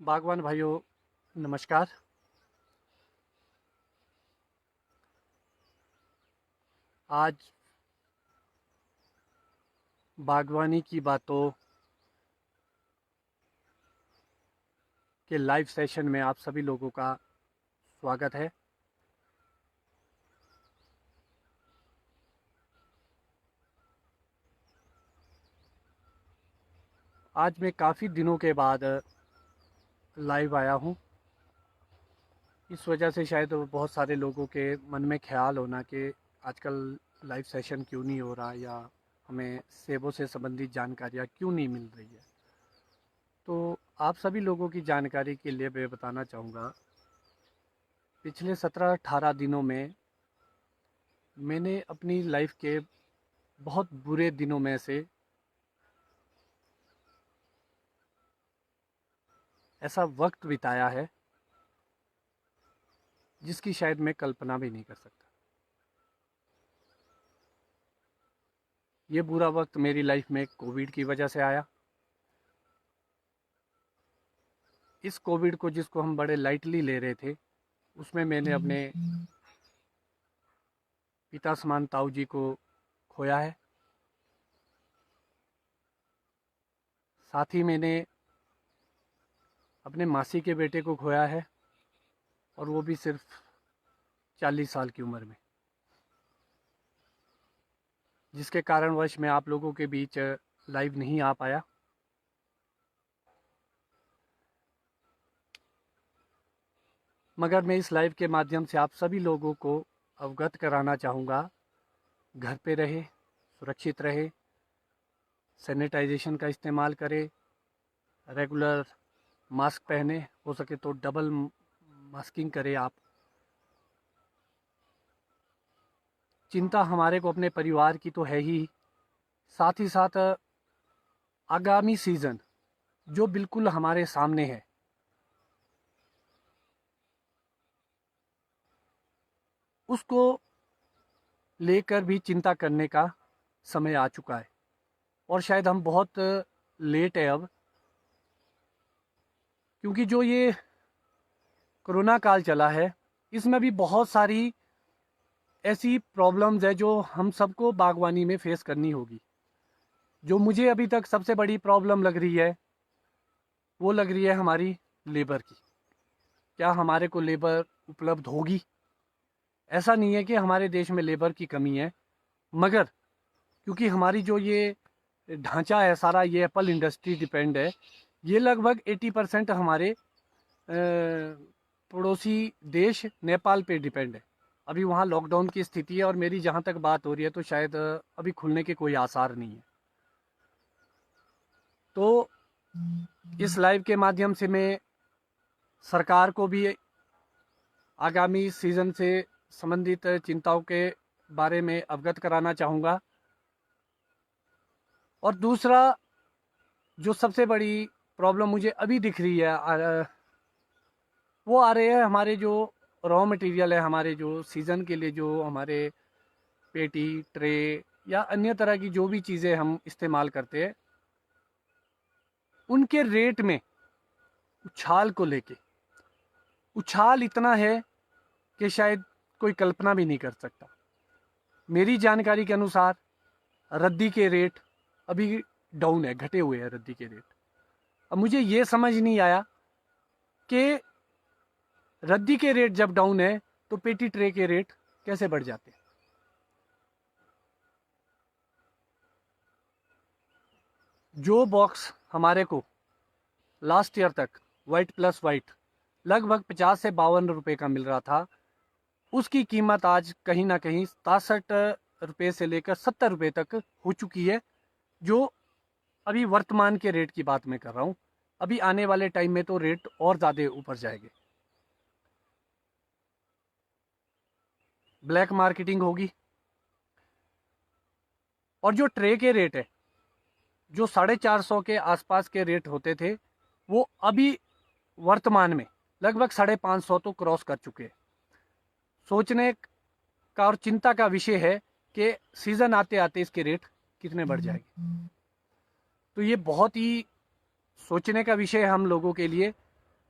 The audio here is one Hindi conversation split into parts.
बागवान भाइयों, नमस्कार। आज बागवानी की बातों के लाइव सेशन में आप सभी लोगों का स्वागत है। आज मैं काफ़ी दिनों के बाद लाइव आया हूँ। इस वजह से शायद बहुत सारे लोगों के मन में ख्याल होना कि आजकल लाइव सेशन क्यों नहीं हो रहा, या हमें सेबों से संबंधित जानकारियाँ क्यों नहीं मिल रही है। तो आप सभी लोगों की जानकारी के लिए मैं बताना चाहूँगा, पिछले 17-18 दिनों में मैंने अपनी लाइफ के बहुत बुरे दिनों में से ऐसा वक्त बिताया है जिसकी शायद मैं कल्पना भी नहीं कर सकता। ये बुरा वक्त मेरी लाइफ में कोविड की वजह से आया। इस कोविड को, जिसको हम बड़े लाइटली ले रहे थे, उसमें मैंने अपने पिता समान ताऊ जी को खोया है। साथ ही मैंने अपने मासी के बेटे को खोया है, और वो भी सिर्फ 40 साल की उम्र में, जिसके कारणवश मैं आप लोगों के बीच लाइव नहीं आ पाया। मगर मैं इस लाइव के माध्यम से आप सभी लोगों को अवगत कराना चाहूँगा, घर पे रहे, सुरक्षित रहे, सैनिटाइजेशन का इस्तेमाल करें, रेगुलर मास्क पहने, हो सके तो डबल मास्किंग करें आप। चिंता हमारे को अपने परिवार की तो है ही, साथ ही साथ आगामी सीज़न जो बिल्कुल हमारे सामने है, उसको लेकर भी चिंता करने का समय आ चुका है। और शायद हम बहुत लेट है अब, क्योंकि जो ये कोरोना काल चला है, इसमें भी बहुत सारी ऐसी प्रॉब्लम्स है जो हम सबको बागवानी में फेस करनी होगी। जो मुझे अभी तक सबसे बड़ी प्रॉब्लम लग रही है, वो लग रही है हमारी लेबर की। क्या हमारे को लेबर उपलब्ध होगी? ऐसा नहीं है कि हमारे देश में लेबर की कमी है, मगर क्योंकि हमारी जो ये ढांचा है सारा, ये एप्पल इंडस्ट्री डिपेंड है। ये लगभग 80% हमारे पड़ोसी देश नेपाल पे डिपेंड है। अभी वहाँ लॉकडाउन की स्थिति है, और मेरी जहाँ तक बात हो रही है तो शायद अभी खुलने के कोई आसार नहीं है। तो इस लाइव के माध्यम से मैं सरकार को भी आगामी सीज़न से संबंधित चिंताओं के बारे में अवगत कराना चाहूँगा। और दूसरा, जो सबसे बड़ी प्रॉब्लम मुझे अभी दिख रही है, वो आ रहे हैं हमारे जो रॉ मटेरियल है, हमारे जो सीज़न के लिए जो हमारे पेटी, ट्रे या अन्य तरह की जो भी चीज़ें हम इस्तेमाल करते हैं, उनके रेट में उछाल को लेके उछाल इतना है कि शायद कोई कल्पना भी नहीं कर सकता। मेरी जानकारी के अनुसार रद्दी के रेट अभी डाउन है, घटे हुए हैं रद्दी के रेट। अब मुझे ये समझ नहीं आया कि रद्दी के रेट जब डाउन है तो पेटी ट्रे के रेट कैसे बढ़ जाते हैं। जो बॉक्स हमारे को लास्ट ईयर तक वाइट प्लस वाइट लगभग 50 से 52 रुपये का मिल रहा था, उसकी कीमत आज कहीं ना कहीं 67 रुपये से लेकर 70 रुपये तक हो चुकी है। जो अभी वर्तमान के रेट की बात मैं कर रहा हूँ। अभी आने वाले टाइम में तो रेट और ज़्यादा ऊपर जाएंगे। ब्लैक मार्केटिंग होगी। और जो ट्रे के रेट है, जो 450 के आसपास के रेट होते थे, वो अभी वर्तमान में लगभग 550 तो क्रॉस कर चुके हैं। सोचने का और चिंता का विषय है कि सीज़न आते आते इसके रेट कितने बढ़ जाएंगे। तो ये बहुत ही सोचने का विषय है हम लोगों के लिए।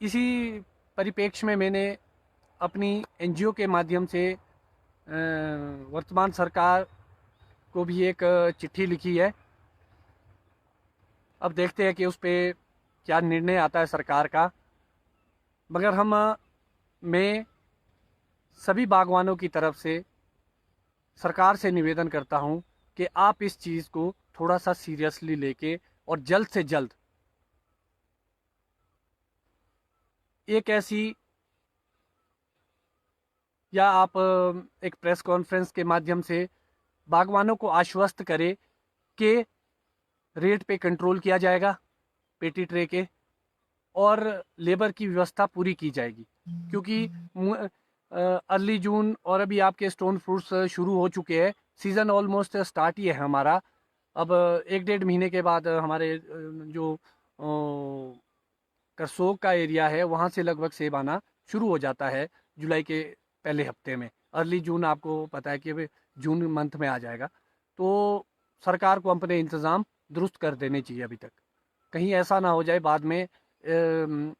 इसी परिप्रेक्ष्य में मैंने अपनी एनजीओ के माध्यम से वर्तमान सरकार को भी एक चिट्ठी लिखी है। अब देखते हैं कि उस पर क्या निर्णय आता है सरकार का। मगर मैं सभी बागवानों की तरफ से सरकार से निवेदन करता हूं कि आप इस चीज़ को थोड़ा सा सीरियसली लेके और जल्द से जल्द एक ऐसी, या आप एक प्रेस कॉन्फ्रेंस के माध्यम से बागवानों को आश्वस्त करें कि रेट पे कंट्रोल किया जाएगा पेटी ट्रे के, और लेबर की व्यवस्था पूरी की जाएगी। क्योंकि अर्ली जून और अभी आपके स्टोन फ्रूट्स शुरू हो चुके हैं, सीज़न ऑलमोस्ट स्टार्ट ही है हमारा। अब 1-1.5 महीने के बाद हमारे जो करसोग का एरिया है वहाँ से लगभग सेब आना शुरू हो जाता है जुलाई के पहले हफ्ते में। अर्ली जून आपको पता है कि जून मंथ में आ जाएगा। तो सरकार को अपने इंतज़ाम दुरुस्त कर देने चाहिए अभी तक, कहीं ऐसा ना हो जाए बाद में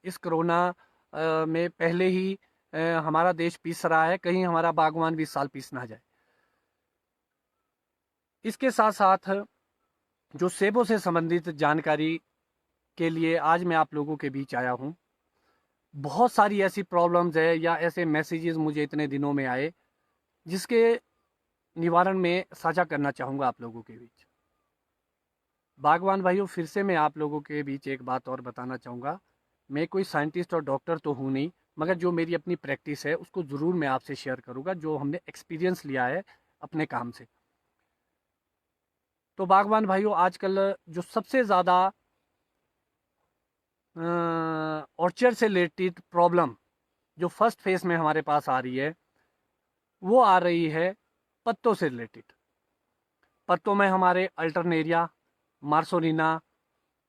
इस कोरोना में पहले ही हमारा देश पीस रहा है, कहीं हमारा बागवान भी इस साल पीस ना जाए। इसके साथ साथ जो सेबों से संबंधित जानकारी के लिए आज मैं आप लोगों के बीच आया हूँ। बहुत सारी ऐसी प्रॉब्लम्स है या ऐसे मैसेजेस मुझे इतने दिनों में आए जिसके निवारण में साझा करना चाहूँगा आप लोगों के बीच। बागवान भाइयों, फिर से मैं आप लोगों के बीच एक बात और बताना चाहूँगा। मैं कोई साइंटिस्ट और डॉक्टर तो हूँ नहीं, मगर जो मेरी अपनी प्रैक्टिस है उसको ज़रूर मैं आपसे शेयर करूँगा, जो हमने एक्सपीरियंस लिया है अपने काम से। तो बागवान भाइयों, आजकल जो सबसे ज़्यादा ऑर्चर्ड से रिलेटेड प्रॉब्लम जो फर्स्ट फेज में हमारे पास आ रही है, वो आ रही है पत्तों से रिलेटेड। पत्तों में हमारे अल्टरनेरिया, मार्सोनिना,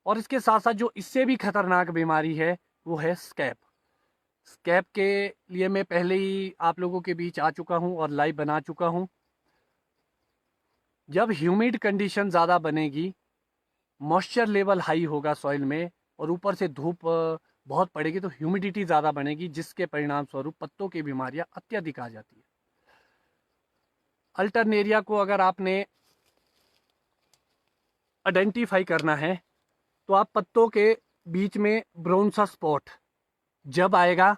और इसके साथ साथ जो इससे भी खतरनाक बीमारी है वो है स्कैब। स्कैब के लिए मैं पहले ही आप लोगों के बीच आ चुका हूँ और लाइव बना चुका हूँ। जब ह्यूमिड कंडीशन ज़्यादा बनेगी, मॉइस्चर लेवल हाई होगा सॉइल में, और ऊपर से धूप बहुत पड़ेगी, तो ह्यूमिडिटी ज़्यादा बनेगी, जिसके परिणाम स्वरूप पत्तों की बीमारियां अत्यधिक आ जाती है। अल्टरनेरिया को अगर आपने आइडेंटिफाई करना है तो आप पत्तों के बीच में ब्राउन सा स्पॉट जब आएगा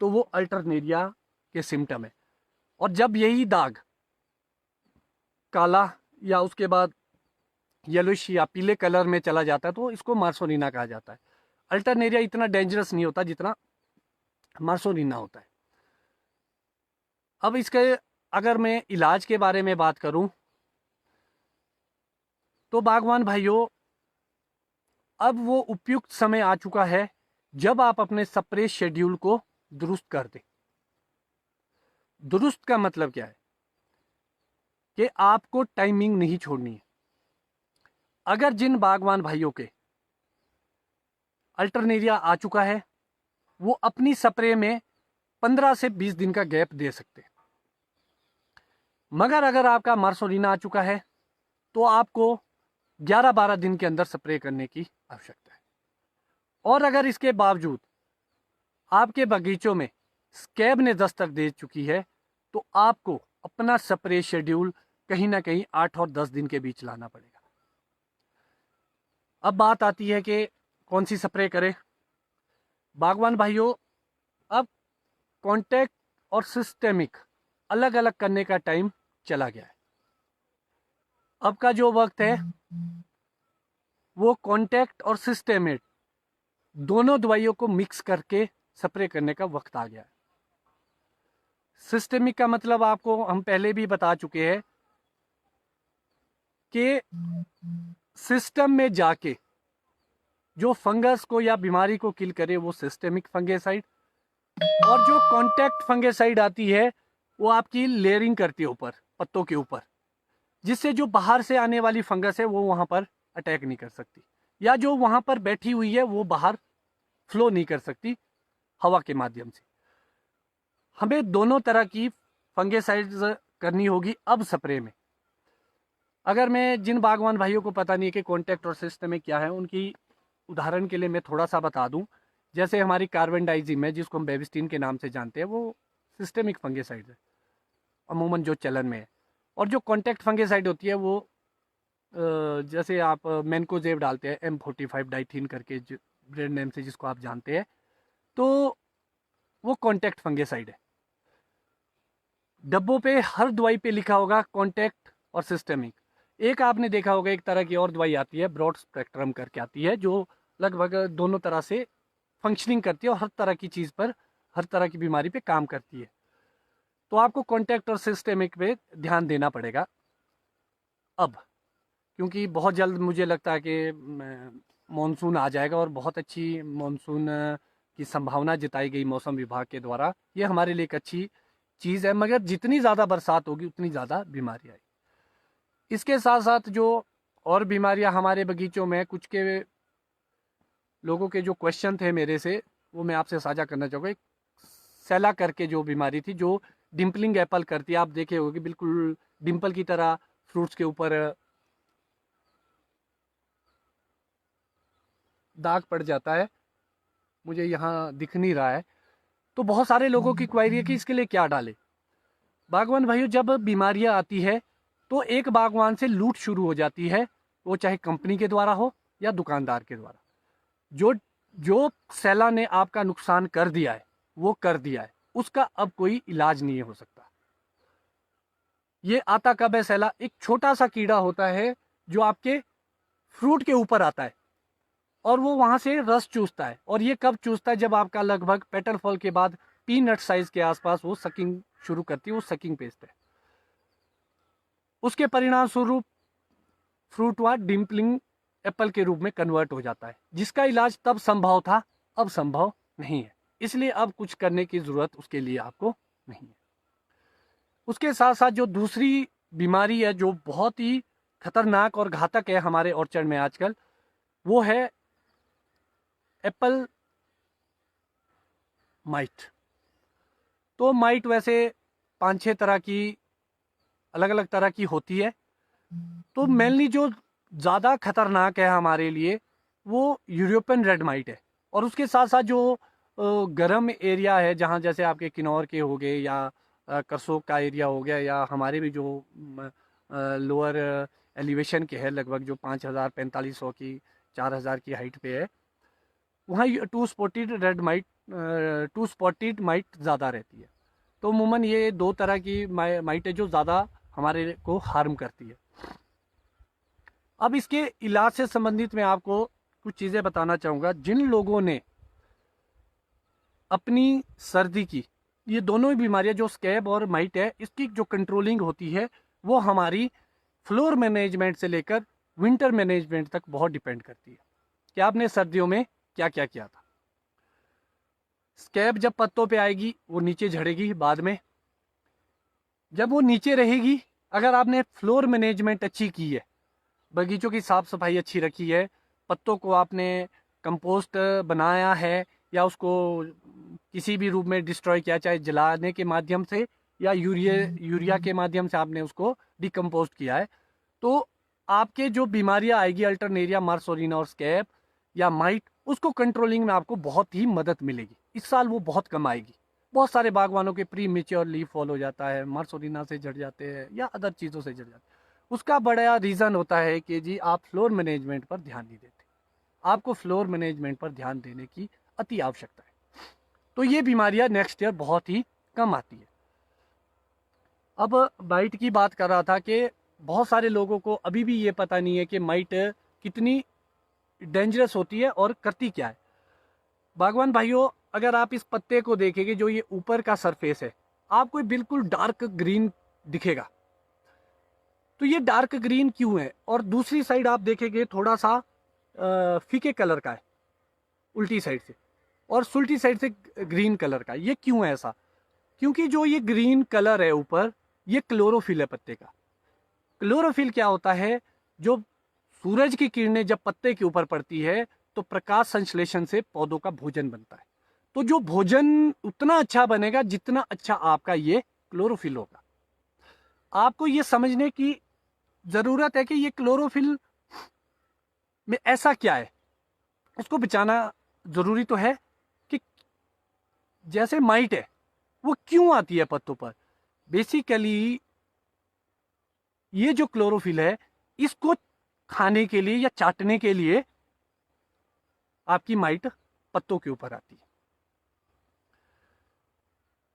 तो वो अल्टरनेरिया के सिम्टम है। और जब यही दाग काला या उसके बाद येलोइश या पीले कलर में चला जाता है तो इसको मार्सोनिना कहा जाता है। अल्टरनेरिया इतना डेंजरस नहीं होता जितना मार्सोनिना होता है। अब इसके अगर मैं इलाज के बारे में बात करूं तो बागवान भाइयों, अब वो उपयुक्त समय आ चुका है जब आप अपने स्प्रे शेड्यूल को दुरुस्त कर दें। दुरुस्त का मतलब क्या है कि आपको टाइमिंग नहीं छोड़नी है। अगर जिन बागवान भाइयों के अल्टरनेरिया आ चुका है वो अपनी स्प्रे में 15 से 20 दिन का गैप दे सकते हैं। मगर अगर आपका मार्सोनिना आ चुका है तो आपको 11-12 दिन के अंदर स्प्रे करने की आवश्यकता है। और अगर इसके बावजूद आपके बगीचों में स्कैब ने दस्तक दे चुकी है तो आपको अपना स्प्रे शेड्यूल कहीं ना कहीं 8 और 10 दिन के बीच लाना पड़ेगा। अब बात आती है कि कौन सी स्प्रे करें। बागवान भाइयों, अब कॉन्टैक्ट और सिस्टेमिक अलग अलग करने का टाइम चला गया है। अब का जो वक्त है वो कॉन्टैक्ट और सिस्टेमिक दोनों दवाइयों को मिक्स करके स्प्रे करने का वक्त आ गया है। सिस्टेमिक का मतलब आपको हम पहले भी बता चुके हैं कि सिस्टम में जाके जो फंगस को या बीमारी को किल करे वो सिस्टेमिक फंगेसाइड, और जो कॉन्टैक्ट फंगेसाइड आती है वो आपकी लेयरिंग करती है ऊपर पत्तों के ऊपर, जिससे जो बाहर से आने वाली फंगस है वो वहां पर अटैक नहीं कर सकती, या जो वहां पर बैठी हुई है वो बाहर फ्लो नहीं कर सकती हवा के माध्यम से। हमें दोनों तरह की फंगेसाइड्स करनी होगी अब स्प्रे में। अगर मैं जिन बागवान भाइयों को पता नहीं है कि कॉन्टैक्ट और सिस्टमिक क्या है, उनकी उदाहरण के लिए मैं थोड़ा सा बता दूं जैसे हमारी कार्बन डाइजिम है जिसको हम बेबिस्टीन के नाम से जानते हैं, वो सिस्टेमिक फंगिसाइड है अमूमन जो चलन में है। और जो कॉन्टैक्ट फंगिसाइड होती है वो जैसे आप मैनकोजेब डालते हैं M45 डाइथीन करके, जो ब्रांड नेम से जिसको आप जानते हैं, तो वो कॉन्टैक्ट फंगिसाइड है। डब्बों पे हर दवाई पे लिखा होगा कॉन्टैक्ट और सिस्टेमिक। एक आपने देखा होगा एक तरह की और दवाई आती है ब्रॉड स्पेक्ट्रम करके आती है, जो लगभग दोनों तरह से फंक्शनिंग करती है और हर तरह की चीज़ पर, हर तरह की बीमारी पे काम करती है। तो आपको कॉन्टैक्ट और सिस्टेमिक पे ध्यान देना पड़ेगा अब, क्योंकि बहुत जल्द मुझे लगता है कि मानसून आ जाएगा और बहुत अच्छी मानसून की संभावना जताई गई मौसम विभाग के द्वारा। ये हमारे लिए एक अच्छी चीज़ है, मगर जितनी ज़्यादा बरसात होगी उतनी ज़्यादा बीमारी आएगी। इसके साथ साथ जो और बीमारियां हमारे बगीचों में, कुछ के लोगों के जो क्वेश्चन थे मेरे से, वो मैं आपसे साझा करना चाहूँगा। एक सेला करके जो बीमारी थी, जो डिम्पलिंग एप्पल करती है, आप देखे होगे बिल्कुल डिम्पल की तरह फ्रूट्स के ऊपर दाग पड़ जाता है, मुझे यहाँ दिख नहीं रहा है। तो बहुत सारे लोगों की क्वायरी है कि इसके लिए क्या डालें। बागवान भाइयों, जब बीमारियां आती है तो एक बागवान से लूट शुरू हो जाती है, वो चाहे कंपनी के द्वारा हो या दुकानदार के द्वारा। जो जो सैला ने आपका नुकसान कर दिया है वो कर दिया है, उसका अब कोई इलाज नहीं हो सकता। ये आता कब है सैला? एक छोटा सा कीड़ा होता है जो आपके फ्रूट के ऊपर आता है और वो वहां से रस चूसता है। और ये कब चूसता है? जब आपका लगभग पेटल फॉल के बाद पीनट साइज के आसपास वो सकिंग शुरू करती है, वो सकिंग पेस्ट है। उसके परिणाम स्वरूप फ्रूट वहां डिम्पलिंग एप्पल के रूप में कन्वर्ट हो जाता है, जिसका इलाज तब संभव था, अब संभव नहीं है। इसलिए अब कुछ करने की जरूरत उसके लिए आपको नहीं है। उसके साथ साथ जो दूसरी बीमारी है जो बहुत ही खतरनाक और घातक है हमारे ऑर्चर्ड में आजकल, वो है एप्पल माइट। तो माइट वैसे 5-6 तरह की, अलग अलग तरह की होती है। तो मेनली जो ज़्यादा खतरनाक है हमारे लिए वो यूरोपियन रेड माइट है। और उसके साथ साथ जो गर्म एरिया है, जहाँ जैसे आपके किन्नौर के हो गए या करसोग का एरिया हो गया, या हमारे भी जो लोअर एलिवेशन के है, लगभग जो 5,000-4500 की 4,000 की हाइट पे है, वहाँ टू स्पॉटेड माइट ज़्यादा रहती है। तो अमूमन ये 2 तरह की माइट है जो ज़्यादा हमारे को हार्म करती है। अब इसके इलाज से संबंधित मैं आपको कुछ चीज़ें बताना चाहूँगा। जिन लोगों ने अपनी सर्दी की, ये दोनों ही बीमारियां जो स्कैब और माइट है, इसकी जो कंट्रोलिंग होती है वो हमारी फ्लोर मैनेजमेंट से लेकर विंटर मैनेजमेंट तक बहुत डिपेंड करती है कि आपने सर्दियों में क्या क्या किया था। स्कैब जब पत्तों पे आएगी वो नीचे झड़ेगी, बाद में जब वो नीचे रहेगी, अगर आपने फ्लोर मैनेजमेंट अच्छी की है, बगीचों की साफ सफाई अच्छी रखी है, पत्तों को आपने कंपोस्ट बनाया है या उसको किसी भी रूप में डिस्ट्रॉय किया, चाहे जलाने के माध्यम से या यूरिया के माध्यम से आपने उसको डिकम्पोस्ट किया है, तो आपके जो बीमारियां आएगी अल्टरनेरिया, मार्सोरिना और स्कैब या माइट, उसको कंट्रोलिंग में आपको बहुत ही मदद मिलेगी। इस साल वो बहुत कम आएगी। बहुत सारे बागवानों के प्री मेच्योर लीफ फॉल हो जाता है, मार्सोरिना से झड़ जाते हैं या अदर चीज़ों से झड़ जाते हैं। उसका बड़ा रीज़न होता है कि जी आप फ्लोर मैनेजमेंट पर ध्यान नहीं देते। आपको फ्लोर मैनेजमेंट पर ध्यान देने की अति आवश्यकता है। तो ये बीमारियां नेक्स्ट ईयर बहुत ही कम आती है। अब माइट की बात कर रहा था कि बहुत सारे लोगों को अभी भी ये पता नहीं है कि माइट कितनी डेंजरस होती है और करती क्या है। बागवान भाइयों, अगर आप इस पत्ते को देखेंगे, जो ये ऊपर का सरफेस है, आपको बिल्कुल डार्क ग्रीन दिखेगा। तो ये डार्क ग्रीन क्यों है? और दूसरी साइड आप देखेंगे थोड़ा सा फीके कलर का है उल्टी साइड से, और सुल्टी साइड से ग्रीन कलर का। ये क्यों है ऐसा? क्योंकि जो ये ग्रीन कलर है ऊपर, ये क्लोरोफिल है पत्ते का। क्लोरोफिल क्या होता है? जो सूरज की किरणें जब पत्ते के ऊपर पड़ती है तो प्रकाश संश्लेषण से पौधों का भोजन बनता है। तो जो भोजन उतना अच्छा बनेगा जितना अच्छा आपका ये क्लोरोफिल होगा। आपको ये समझने की जरूरत है कि ये क्लोरोफिल में ऐसा क्या है, उसको बचाना जरूरी तो है। जैसे माइट है वो क्यों आती है पत्तों पर, बेसिकली ये जो क्लोरोफिल है इसको खाने के लिए या चाटने के लिए आपकी माइट पत्तों के ऊपर आती है।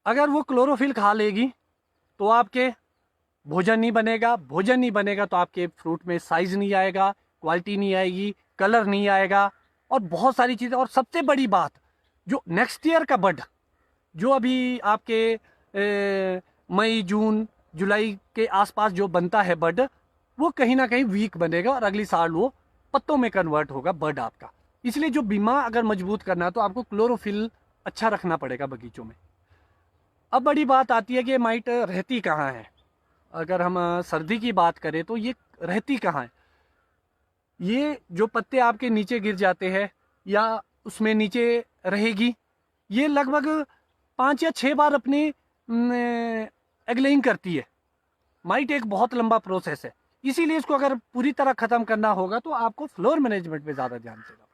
अगर वो क्लोरोफिल खा लेगी तो आपके भोजन नहीं बनेगा, भोजन नहीं बनेगा तो आपके फ्रूट में साइज नहीं आएगा, क्वालिटी नहीं आएगी, कलर नहीं आएगा और बहुत सारी चीज़ें। और सबसे बड़ी बात, जो नेक्स्ट ईयर का बड जो अभी आपके मई जून जुलाई के आसपास जो बनता है बड, वो कहीं ना कहीं वीक बनेगा और अगली साल वो पत्तों में कन्वर्ट होगा बड आपका। इसलिए जो बीमा अगर मजबूत करना है तो आपको क्लोरोफिल अच्छा रखना पड़ेगा बगीचों में। अब बड़ी बात आती है कि माइट रहती कहाँ है। अगर हम सर्दी की बात करें तो ये रहती कहाँ है। ये जो पत्ते आपके नीचे गिर जाते हैं या उसमें नीचे रहेगी, ये लगभग 5 या 6 बार अपनी एग्लेइंग करती है। माइट एक बहुत लंबा प्रोसेस है, इसीलिए इसको अगर पूरी तरह ख़त्म करना होगा तो आपको फ्लोर मैनेजमेंट पे ज़्यादा ध्यान देना।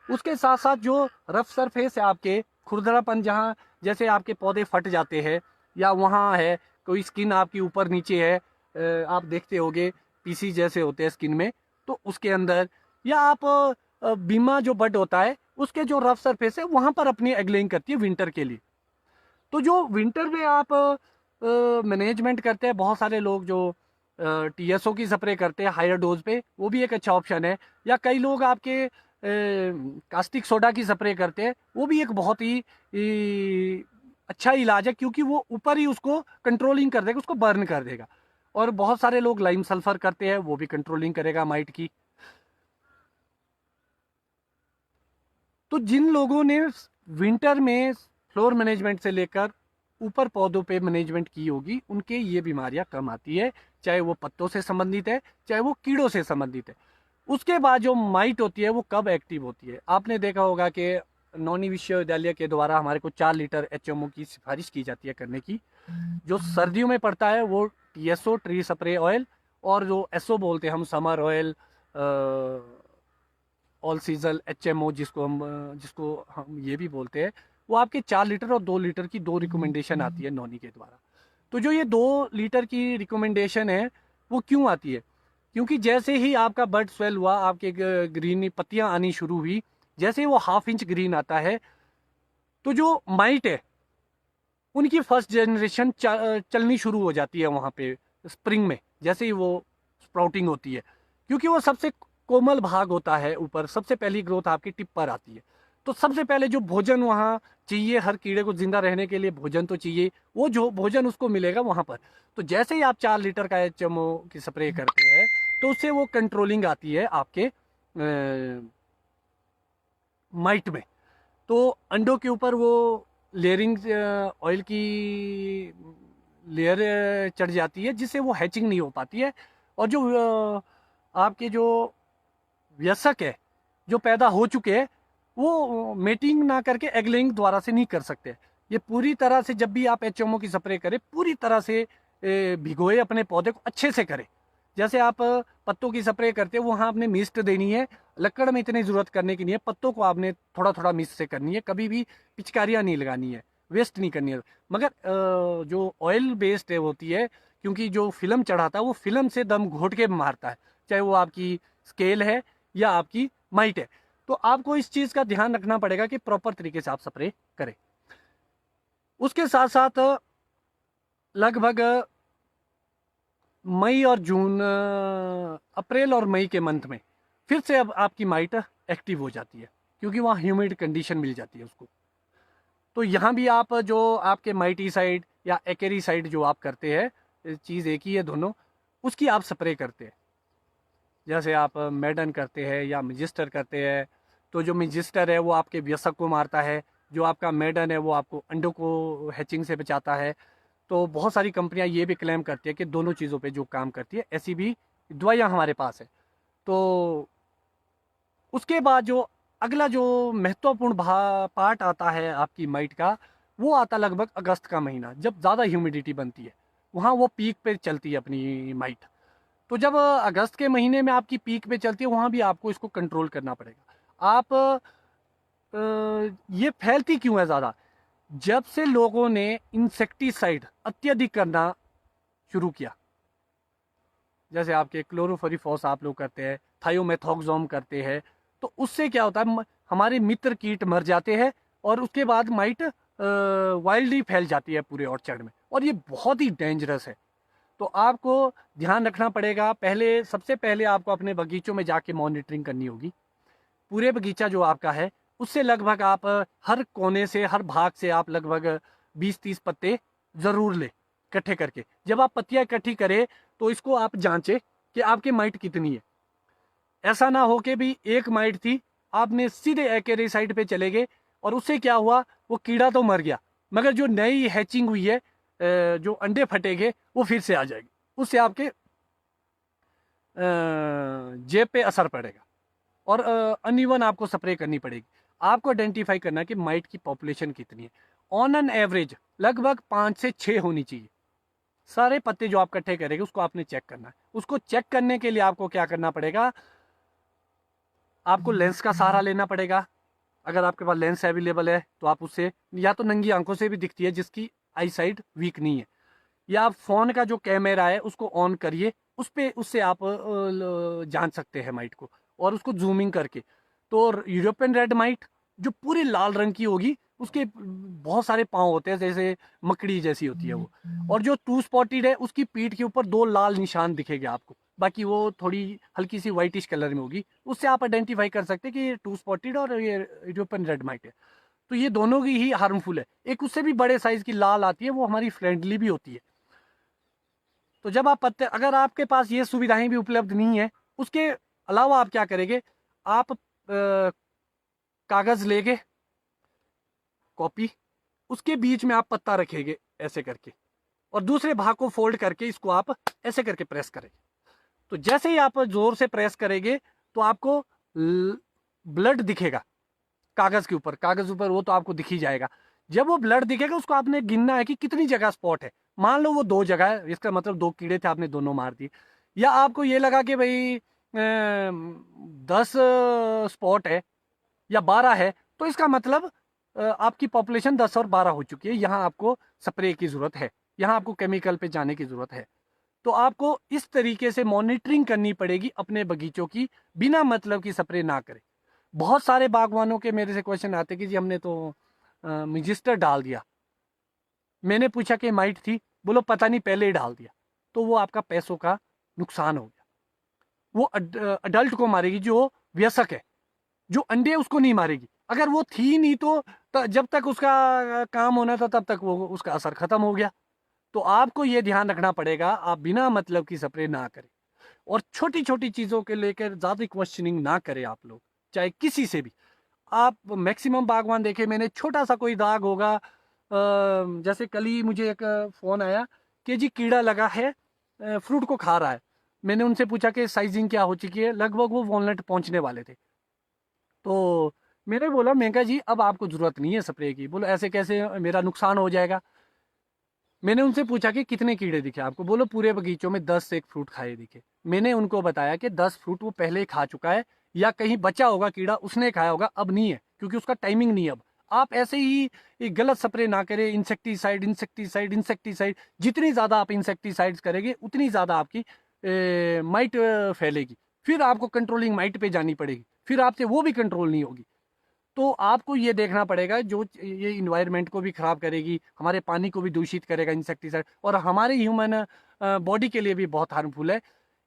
उसके साथ साथ जो रफ सरफेस है आपके, खुरदरापन, जहाँ जैसे आपके पौधे फट जाते हैं या वहाँ है कोई स्किन आपकी ऊपर नीचे है, आप देखते होगे पीसी जैसे होते हैं स्किन में, तो उसके अंदर, या आप बीमा जो बड होता है उसके जो रफ सरफेस है वहाँ पर अपनी एग्लेइंग करती है विंटर के लिए। तो जो विंटर में आप मैनेजमेंट करते हैं, बहुत सारे लोग जो टीएसओ की स्प्रे करते हैं हायर डोज पे, वो भी एक अच्छा ऑप्शन है। या कई लोग आपके कास्टिक सोडा की स्प्रे करते हैं, वो भी एक बहुत ही अच्छा इलाज है, क्योंकि वो ऊपर ही उसको कंट्रोलिंग कर देगा, उसको बर्न कर देगा। और बहुत सारे लोग लाइम सल्फर करते हैं, वो भी कंट्रोलिंग करेगा माइट की। तो जिन लोगों ने विंटर में फ्लोर मैनेजमेंट से लेकर ऊपर पौधों पे मैनेजमेंट की होगी, उनके ये बीमारियां कम आती है, चाहे वो पत्तों से संबंधित है चाहे वो कीड़ों से संबंधित है। उसके बाद जो माइट होती है वो कब एक्टिव होती है, आपने देखा होगा कि नौनी विश्वविद्यालय के द्वारा हमारे को 4 लीटर एचएमओ की सिफारिश की जाती है करने की। जो सर्दियों में पड़ता है वो टीएसओ, ट्री स्प्रे ऑयल, और जो एसओ बोलते हैं हम, summer oil, all season HMO जिसको हम ये भी बोलते हैं, वो आपके 4 लीटर और 2 लीटर की 2 रिकमेंडेशन आती है नौनी के द्वारा। तो जो ये 2 लीटर की रिकमेंडेशन है वो क्यों आती है, क्योंकि जैसे ही आपका बड स्वेल हुआ, आपके ग्रीन पत्तियां आनी शुरू हुई, जैसे ही वो 1/2 इंच ग्रीन आता है, तो जो माइट है उनकी फर्स्ट जनरेशन चलनी शुरू हो जाती है वहाँ पे स्प्रिंग में, जैसे ही वो स्प्राउटिंग होती है, क्योंकि वो सबसे कोमल भाग होता है ऊपर, सबसे पहली ग्रोथ आपकी टिप पर आती है। तो सबसे पहले जो भोजन वहाँ चाहिए, हर कीड़े को जिंदा रहने के लिए भोजन तो चाहिए, वो जो भोजन उसको मिलेगा वहाँ पर। तो जैसे ही आप 4 लीटर का एचएमओ की स्प्रे करते हैं तो उससे वो कंट्रोलिंग आती है आपके माइट में। तो अंडों के ऊपर वो लेयरिंग ऑयल की लेयर चढ़ जाती है, जिससे वो हैचिंग नहीं हो पाती है। और जो आपके जो वयस्क है जो पैदा हो चुके हैं, वो मेटिंग ना करके एगलेइंग द्वारा से नहीं कर सकते। ये पूरी तरह से, जब भी आप एचएमओ की स्प्रे करें, पूरी तरह से भिगोए अपने पौधे को अच्छे से करें। जैसे आप पत्तों की स्प्रे करते हैं, वहाँ आपने मिस्ट देनी है, लकड़ में इतनी ज़रूरत करने की नहीं है, पत्तों को आपने थोड़ा थोड़ा मिस्ट से करनी है, कभी भी पिचकारियाँ नहीं लगानी है, वेस्ट नहीं करनी है। मगर जो ऑयल बेस्ड होती है, क्योंकि जो फिल्म चढ़ाता है वो फिल्म से दम घोट के मारता है, चाहे वो आपकी स्केल है या आपकी माइट है। तो आपको इस चीज़ का ध्यान रखना पड़ेगा कि प्रॉपर तरीके से आप स्प्रे करें। उसके साथ साथ लगभग मई और जून, अप्रैल और मई के मंथ में फिर से अब आपकी माइट एक्टिव हो जाती है, क्योंकि वहाँ ह्यूमिड कंडीशन मिल जाती है उसको। तो यहाँ भी आप जो आपके माइटी साइड या एक्री साइड जो आप करते हैं, चीज़ एक ही है दोनों, उसकी आप स्प्रे करते हैं। जैसे आप मेडन करते हैं या मिजिस्टर करते हैं, तो जो मिजिस्टर है वो आपके वयस्क को मारता है, जो आपका मेडन है वो आपको अंडों को हैचिंग से बचाता है। तो बहुत सारी कंपनियां ये भी क्लेम करती है कि दोनों चीज़ों पे जो काम करती है, ऐसी भी दवाइयाँ हमारे पास है। तो उसके बाद जो अगला जो महत्वपूर्ण पार्ट आता है आपकी माइट का, वो आता लगभग अगस्त का महीना, जब ज़्यादा ह्यूमिडिटी बनती है, वहाँ वो पीक पे चलती है अपनी माइट। तो जब अगस्त के महीने में आपकी पीक पे चलती है, वहाँ भी आपको इसको कंट्रोल करना पड़ेगा। आप ये फैलती क्यों है ज़्यादा, जब से लोगों ने इंसेक्टिसाइड अत्यधिक करना शुरू किया, जैसे आपके क्लोरोफोरिफॉस आप लोग करते हैं, थायोमेथोक्सोम करते हैं, तो उससे क्या होता है, हमारे मित्र कीट मर जाते हैं और उसके बाद माइट वाइल्डली फैल जाती है पूरे ऑर्चर्ड में, और ये बहुत ही डेंजरस है। तो आपको ध्यान रखना पड़ेगा। सबसे पहले आपको अपने बगीचों में जाके मॉनिटरिंग करनी होगी। पूरे बगीचा जो आपका है उससे लगभग आप हर कोने से, हर भाग से आप लगभग 20-30 पत्ते ज़रूर ले इकट्ठे करके। जब आप पत्तियां इकट्ठी करें तो इसको आप जांचें कि आपके माइट कितनी है। ऐसा ना हो कि भी एक माइट थी, आपने सीधे एक्रेसाइड पे चले गए और उससे क्या हुआ, वो कीड़ा तो मर गया मगर जो नई हैचिंग हुई है, जो अंडे फटेंगे वो फिर से आ जाएगी, उससे आपके जेब पे असर पड़ेगा और अनइवन आपको स्प्रे करनी पड़ेगी। आपको आइडेंटिफाई करना है कि माइट की पॉपुलेशन कितनी है। ऑन एन एवरेज लगभग 5 से 6 होनी चाहिए। सारे पत्ते जो आप इकट्ठे करेंगे उसको आपने चेक करना है। उसको चेक करने के लिए आपको क्या करना पड़ेगा, आपको लेंस का सहारा लेना पड़ेगा। अगर आपके पास लेंस अवेलेबल है तो आप उससे, या तो नंगी आंखों से भी दिखती है जिसकी आई साइड वीक नहीं है, या आप फोन का जो कैमरा है उसको ऑन करिए, उससे आप जान सकते हैं माइट को, और उसको जूमिंग करके। तो यूरोपियन रेड माइट जो पूरी लाल रंग की होगी, उसके बहुत सारे पांव होते हैं, जैसे मकड़ी जैसी होती है वो, और जो टू स्पॉटेड है उसकी पीठ के ऊपर 2 लाल निशान दिखेंगे आपको, बाकी वो थोड़ी हल्की सी व्हाइटिश कलर में होगी। उससे आप आइडेंटिफाई कर सकते हैं कि ये टू स्पॉटेड और ये यूरोपियन रेड माइट है। तो ये दोनों की ही हार्मफुल है। एक उससे भी बड़े साइज की लाल आती है, वो हमारी फ्रेंडली भी होती है। तो जब आप पत्ते, अगर आपके पास ये सुविधाएं भी उपलब्ध नहीं है, उसके अलावा आप क्या करेंगे, आप कागज लेके, कॉपी, उसके बीच में आप पत्ता रखेंगे ऐसे करके, और दूसरे भाग को फोल्ड करके इसको आप ऐसे करके प्रेस करेंगे। तो जैसे ही आप जोर से प्रेस करेंगे तो आपको ब्लड दिखेगा कागज के ऊपर, कागज ऊपर वो तो आपको दिख ही जाएगा। जब वो ब्लड दिखेगा उसको आपने गिनना है कि कितनी जगह स्पॉट है। मान लो वो 2 जगह है, इसका मतलब 2 कीड़े थे, आपने दोनों मार दिए। या आपको ये लगा कि भाई 10 स्पॉट है या 12 है, तो इसका मतलब आपकी पॉपुलेशन 10 और 12 हो चुकी है। यहाँ आपको स्प्रे की जरूरत है, यहाँ आपको केमिकल पे जाने की जरूरत है। तो आपको इस तरीके से मॉनिटरिंग करनी पड़ेगी अपने बगीचों की, बिना मतलब की स्प्रे ना करें। बहुत सारे बागवानों के मेरे से क्वेश्चन आते कि जी हमने तो मिजिस्टर डाल दिया, मैंने पूछा कि माइट थी, बोलो पता नहीं पहले ही डाल दिया। तो वो आपका पैसों का नुकसान हो गया। वो अडल्ट को मारेगी जो वयस्क है, जो अंडे उसको नहीं मारेगी। अगर वो थी नहीं तो जब तक उसका काम होना था तब तक वो उसका असर खत्म हो गया। तो आपको ये ध्यान रखना पड़ेगा, आप बिना मतलब की स्प्रे ना करें, और छोटी छोटी चीज़ों के लेकर ज़्यादा क्वेश्चनिंग ना करें आप लोग, चाहे किसी से भी। आप मैक्सिमम बागवान देखे मैंने, छोटा सा कोई दाग होगा, जैसे कल ही मुझे एक फ़ोन आया कि जी कीड़ा लगा है, फ्रूट को खा रहा है। मैंने उनसे पूछा कि साइजिंग क्या हो चुकी है, लगभग वो वॉलनट पहुंचने वाले थे। तो मैंने बोला, मैं कहा जी अब आपको ज़रूरत नहीं है स्प्रे की। बोलो ऐसे कैसे, मेरा नुकसान हो जाएगा। मैंने उनसे पूछा कि कितने कीड़े दिखे आपको, बोलो पूरे बगीचों में 10 से एक फ्रूट खाए दिखे। मैंने उनको बताया कि 10 फ्रूट वो पहले ही खा चुका है, या कहीं बचा होगा कीड़ा उसने खाया होगा, अब नहीं है क्योंकि उसका टाइमिंग नहीं है अब। आप ऐसे ही गलत स्प्रे ना करें, इंसेक्टिसाइड इंसेक्टिसाइड इंसेक्टिसाइड। जितनी ज़्यादा आप इंसेक्टिसाइड्स करेंगे उतनी ज़्यादा आपकी माइट फैलेगी, फिर आपको कंट्रोलिंग माइट पे जानी पड़ेगी, फिर आपसे वो भी कंट्रोल नहीं होगी। तो आपको ये देखना पड़ेगा, जो ये इन्वायरमेंट को भी ख़राब करेगी, हमारे पानी को भी दूषित करेगा इंसेक्टिसाइड, और हमारे ह्यूमन बॉडी के लिए भी बहुत हार्मफुल है।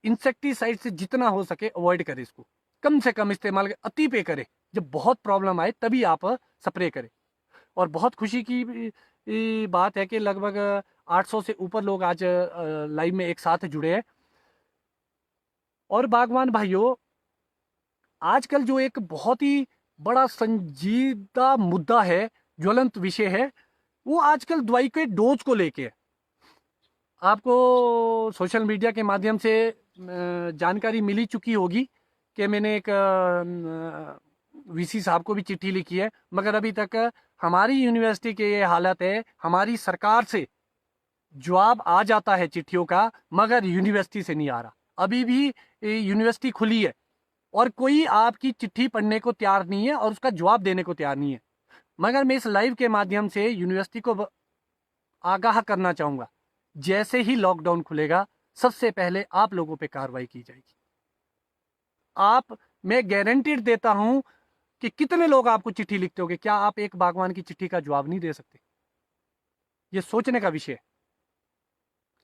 इंसेक्टिसाइड से जितना हो सके अवॉइड करें इसको, कम से कम इस्तेमाल, अति पे करें। जब बहुत प्रॉब्लम आए तभी आप स्प्रे करें। और बहुत खुशी की बात है कि लगभग 800 से ऊपर लोग आज लाइव में एक साथ जुड़े हैं। और बागवान भाइयों, आजकल जो एक बहुत ही बड़ा संजीदा मुद्दा है, ज्वलंत विषय है, वो आजकल दवाई के डोज को लेके है। आपको सोशल मीडिया के माध्यम से जानकारी मिली चुकी होगी कि मैंने एक वीसी साहब को भी चिट्ठी लिखी है, मगर अभी तक हमारी यूनिवर्सिटी की ये हालत है, हमारी सरकार से जवाब आ जाता है चिट्ठियों का, मगर यूनिवर्सिटी से नहीं आ रहा। अभी भी यूनिवर्सिटी खुली है और कोई आपकी चिट्ठी पढ़ने को तैयार नहीं है और उसका जवाब देने को तैयार नहीं है। मगर मैं इस लाइव के माध्यम से यूनिवर्सिटी को आगाह करना चाहूँगा, जैसे ही लॉकडाउन खुलेगा सबसे पहले आप लोगों पे कार्रवाई की जाएगी। मैं गारंटीड देता हूं कि कितने लोग आपको चिट्ठी लिखते होंगे, क्या आप एक बागवान की चिट्ठी का जवाब नहीं दे सकते? ये सोचने का विषय है।